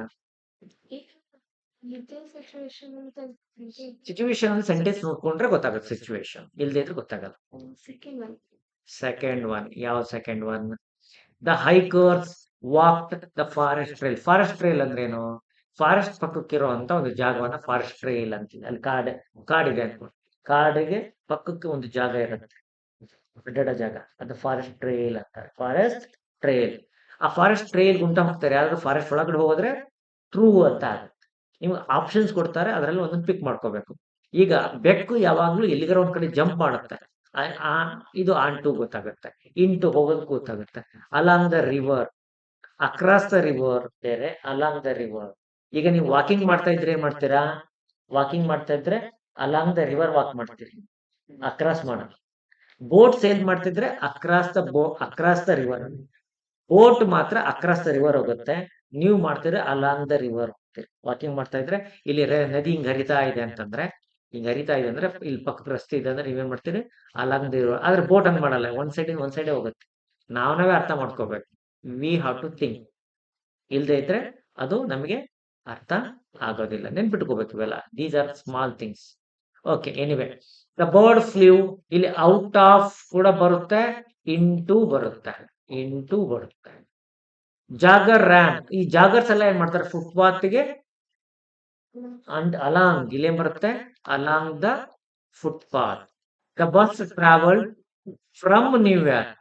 ಸಿಚುವೇಶನ್ ಸೆಂಟೆನ್ಸ್ ನೋಡ್ಕೊಂಡ್ರೆ ಗೊತ್ತಾಗುತ್ತೆ. ಸಿಚುವೇಶನ್ ಇಲ್ದೇ ಇದ್ರೆ ಗೊತ್ತಾಗಲ್ಲ. ಸೆಕೆಂಡ್ ಒನ್ ಯಾವ second one? The hikers walked the forest trail. Forest trail ಅಂದ್ರೆ ಏನು? ಫಾರೆಸ್ಟ್ ಪಕ್ಕಕ್ಕಿರೋ ಅಂತ ಒಂದು ಜಾಗವನ್ನ ಫಾರೆಸ್ಟ್ ಟ್ರೇಲ್ ಅಂತೀವಿ. ಅಲ್ಲಿ ಕಾಡಿದೆ ಅನ್ಕೊಂಡು, ಕಾಡಿಗೆ ಪಕ್ಕಕ್ಕೆ ಒಂದು ಜಾಗ ಇರುತ್ತೆ, ಅಡ್ಡಾಡ ಜಾಗ, ಅದು ಫಾರೆಸ್ಟ್ ಟ್ರೇಲ್ ಅಂತಾರೆ. Forest trail. ಆ ಫಾರೆಸ್ಟ್ ಟ್ರೇಲ್ ಗುಂಟ ಹೋಗ್ತಾರೆ ಯಾರಾದ್ರೂ ಫಾರೆಸ್ಟ್ ಒಳಗಡೆ ಹೋದ್ರೆ ಟ್ರೂ ಅಂತ ಆಗುತ್ತೆ. ನಿಮ್ಗೆ ಆಪ್ಷನ್ಸ್ ಕೊಡ್ತಾರೆ, ಅದರಲ್ಲಿ ಒಂದೊಂದು ಪಿಕ್ ಮಾಡ್ಕೋಬೇಕು. ಈಗ ಬೆಕ್ಕು ಯಾವಾಗ್ಲೂ ಎಲ್ಲಿಗಾರ ಒಂದ್ ಕಡೆ ಜಂಪ್ ಮಾಡುತ್ತೆ, ಇದು ಆನ್ ಟು ಗೊತ್ತಾಗುತ್ತೆ, ಇನ್ ಟು ಹೋಗೋದಕ್ಕೂ ಗೊತ್ತಾಗುತ್ತೆ. Along the river, across the river ಬೇರೆ, ಅಲಾಂಗ್ ದ ರಿವರ್. ಈಗ ನೀವು ವಾಕಿಂಗ್ ಮಾಡ್ತಾ ಇದ್ರೆ ಏನ್ ಮಾಡ್ತೀರಾ? ವಾಕಿಂಗ್ ಮಾಡ್ತಾ ಇದ್ರೆ ಅಲಾಂಗ್ ದ ರಿವರ್ ವಾಕ್ ಮಾಡ್ತೀರಿ, ಅಕ್ರಾಸ್ ಮಾಡೋದು. ಬೋಟ್ ಸೇಲ್ ಮಾಡ್ತಿದ್ರೆ ಅಕ್ರಾಸ್ ದ ರಿವರ್. ಬೋಟ್ ಮಾತ್ರ ಅಕ್ರಾಸ್ ದ ರಿವರ್ ಹೋಗುತ್ತೆ, ನೀವು ಮಾಡ್ತಿದ್ರೆ ಅಲಾಂಗ್ ದ ರಿವರ್ ಹೋಗ್ತೀರಿ. ವಾಕಿಂಗ್ ಮಾಡ್ತಾ ಇದ್ರೆ ಇಲ್ಲಿ ನದಿ ಹಿಂಗ್ ಹರಿತಾ ಇದೆ ಅಂತಂದ್ರೆ, ಹಿಂಗ್ ಹರಿತಾ ಇದೆ ಅಂದ್ರೆ ಇಲ್ಲಿ ಪಕ್ಕದ ರಸ್ತೆ ಇದೆ ಅಂದ್ರೆ ನೀವೇನ್ ಮಾಡ್ತೀರಿ? Along the river. ಆದ್ರೆ ಬೋಟ್ ಹಂಗ್ ಮಾಡಲ್ಲ, ಒಂದ್ ಸೈಡೇ ಹೋಗುತ್ತೆ. ನಾವೇ ಅರ್ಥ ಮಾಡ್ಕೋಬೇಕು. We have to think. ಇಲ್ದೇ ಇದ್ರೆ ಅದು ನಮಗೆ ಅರ್ಥ ಆಗೋದಿಲ್ಲ. ನೆನ್ಪಿಟ್ಕೋಬೇಕು ಇವೆಲ್ಲ. These are small things. Okay, anyway. The bird flew, ಇಲ್ಲಿ ಔಟ್ ಆಫ್ ಕೂಡ ಬರುತ್ತೆ, ಇಂಟು ಬರುತ್ತೆ, ಇಂಟು ಬರುತ್ತೆ. ಜಾಗರ್ ರ್ಯಾನ್, ಈ ಜಾಗರ್ಸ್ ಎಲ್ಲ ಏನ್ ಮಾಡ್ತಾರೆ? ಫುಟ್ಪಾತ್ಗೆ ಅಂಡ್ ಅಲಾಂಗ್, ಇಲ್ಲೇನ್ ಬರುತ್ತೆ? Along the footpath. The bus travelled from New York.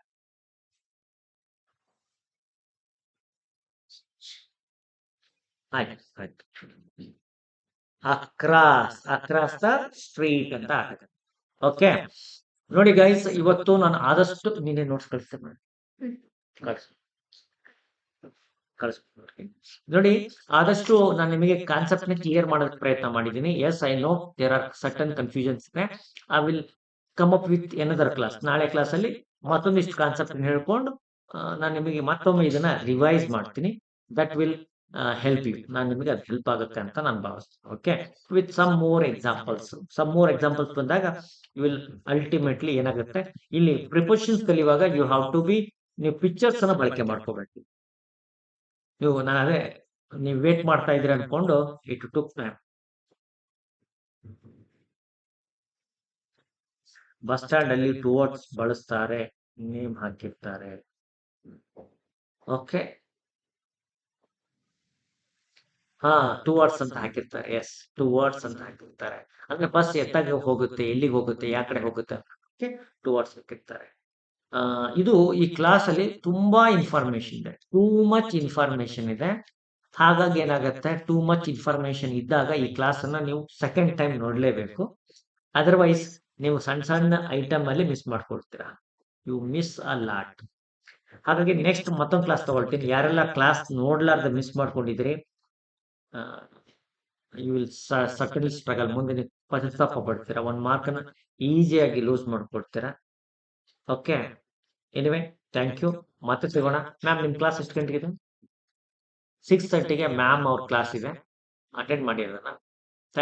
ಆಯ್ತು. ಅಕ್ರಾಸ್ ದ ಸ್ಟ್ರೀಟ್ ಅಂತ ಆಗುತ್ತೆ. ಓಕೆ, ನೋಡಿ ಗೈಸ್, ಇವತ್ತು ನಾನು ಆದಷ್ಟು ನೀನೇ ನೋಟ್ಸ್ ಕಳಿಸ್ತೇನೆ, ನೋಡಿ ಆದಷ್ಟು ನಾನು ನಿಮಗೆ ಕಾನ್ಸೆಪ್ಟ್ ನ ಕ್ಲಿಯರ್ ಮಾಡೋದಕ್ಕೆ ಪ್ರಯತ್ನ ಮಾಡಿದ್ದೀನಿ. Yes, I know there are certain confusions. I will come up with another class. ನಾಳೆ ಕ್ಲಾಸ್ ಅಲ್ಲಿ ಮತ್ತೊಂದಿಷ್ಟು ಕಾನ್ಸೆಪ್ಟ್ ಹೇಳ್ಕೊಂಡು ನಾನು ನಿಮಗೆ ಮತ್ತೊಮ್ಮೆ ಇದನ್ನ ರಿವೈಸ್ ಮಾಡ್ತೀನಿ. That will help you. ನಾನು ನಿಮಗೆ ಅದು ಹೆಲ್ಪ್ ಆಗುತ್ತೆ ಅಂತ ನಾನು ಭಾವಿಸ್ತೀನಿ. Okay, with some more examples ಬಂದಾಗ ಯು ವಿಲ್ ಅಲ್ಟಿಮೇಟ್ಲಿ ಏನಾಗುತ್ತೆ, ಇಲ್ಲಿ ಪ್ರಿಪೋಸಿಷನ್ಸ್ ಕಲಿಯುವಾಗ ಯು ಹ್ಯಾವ್ ಟು ಬಿ, ನೀವು ಪಿಕ್ಚರ್ಸ್ ಅನ್ನ ಬಳಕೆ ಮಾಡ್ಕೋಬೇಕು. ನಾನು ಅದೇ ನೀವು ವೇಟ್ ಮಾಡ್ತಾ ಇದ್ರಿ ಅನ್ಕೊಂಡು it took time. Bus stand ಅಲ್ಲಿ ಟುವರ್ಡ್ಸ್ ಬಳಸ್ತಾರೆ, ನೇಮ್ ಹಾಕಿರ್ತಾರೆ. ಓಕೆ, ಟುವರ್ಡ್ಸ್ ಅಂತ ಹಾಕಿರ್ತಾರೆ. ಎಸ್, ಟುವರ್ಡ್ಸ್ ಅಂತ ಹಾಕಿರ್ತಾರೆ. ಅಂದ್ರೆ ಬಸ್ ಎತ್ತಾಗಿ ಹೋಗುತ್ತೆ, ಎಲ್ಲಿಗೆ ಹೋಗುತ್ತೆ, ಯಾವ ಕಡೆ ಹೋಗುತ್ತೆ, ಟುವರ್ಡ್ಸ್ ಹಾಕಿರ್ತಾರೆ. ಇದು ಈ ಕ್ಲಾಸ್ ಅಲ್ಲಿ ತುಂಬಾ ಇನ್ಫಾರ್ಮೇಶನ್ ಇದೆ, ಟೂ ಮಚ್ ಇನ್ಫಾರ್ಮೇಶನ್ ಇದೆ. ಹಾಗಾಗಿ ಏನಾಗುತ್ತೆ, ಟೂ ಮಚ್ ಇನ್ಫಾರ್ಮೇಶನ್ ಇದ್ದಾಗ ಈ ಕ್ಲಾಸ್ ಅನ್ನ ನೀವು ಸೆಕೆಂಡ್ ಟೈಮ್ ನೋಡ್ಲೇಬೇಕು. ಅದರ್ವೈಸ್ ನೀವು ಸಣ್ಣ ಸಣ್ಣ ಐಟಮ್ ಅಲ್ಲಿ ಮಿಸ್ ಮಾಡ್ಕೊಳ್ತೀರಾ. You miss a lot. ಹಾಗಾಗಿ ನೆಕ್ಸ್ಟ್ ಮತ್ತೊಂದು ಕ್ಲಾಸ್ ತಗೊಳ್ತೀನಿ. ಯಾರೆಲ್ಲ ಕ್ಲಾಸ್ ನೋಡ್ಲಾರ್ದ ಮಿಸ್ ಮಾಡ್ಕೊಂಡಿದ್ರಿ, ಯು ವಿಲ್ ಸರ್ಟನ್ಲಿ ಸ್ಟ್ರಗಲ್. ಮುಂದೆ ನೀವು ಪಶ್ಚಾತ್ತಾಪ ಪಡ್ತೀರಾ, ಒಂದು ಮಾರ್ಕನ್ನ ಈಸಿಯಾಗಿ ಲೂಸ್ ಮಾಡ್ಕೊಳ್ತೀರಾ. Okay, anyway, thank you. ಮತ್ತೆ ಸಿಗೋಣ. ಮ್ಯಾಮ್, ನಿಮ್ ಕ್ಲಾಸ್ ಎಷ್ಟು ಗಂಟೆಗೆ ಇದೆ? 6:30ಗೆ ಮ್ಯಾಮ್ ಅವ್ರ ಕ್ಲಾಸ್ ಇದೆ, ಅಟೆಂಡ್ ಮಾಡಿ ಅದನ್ನ.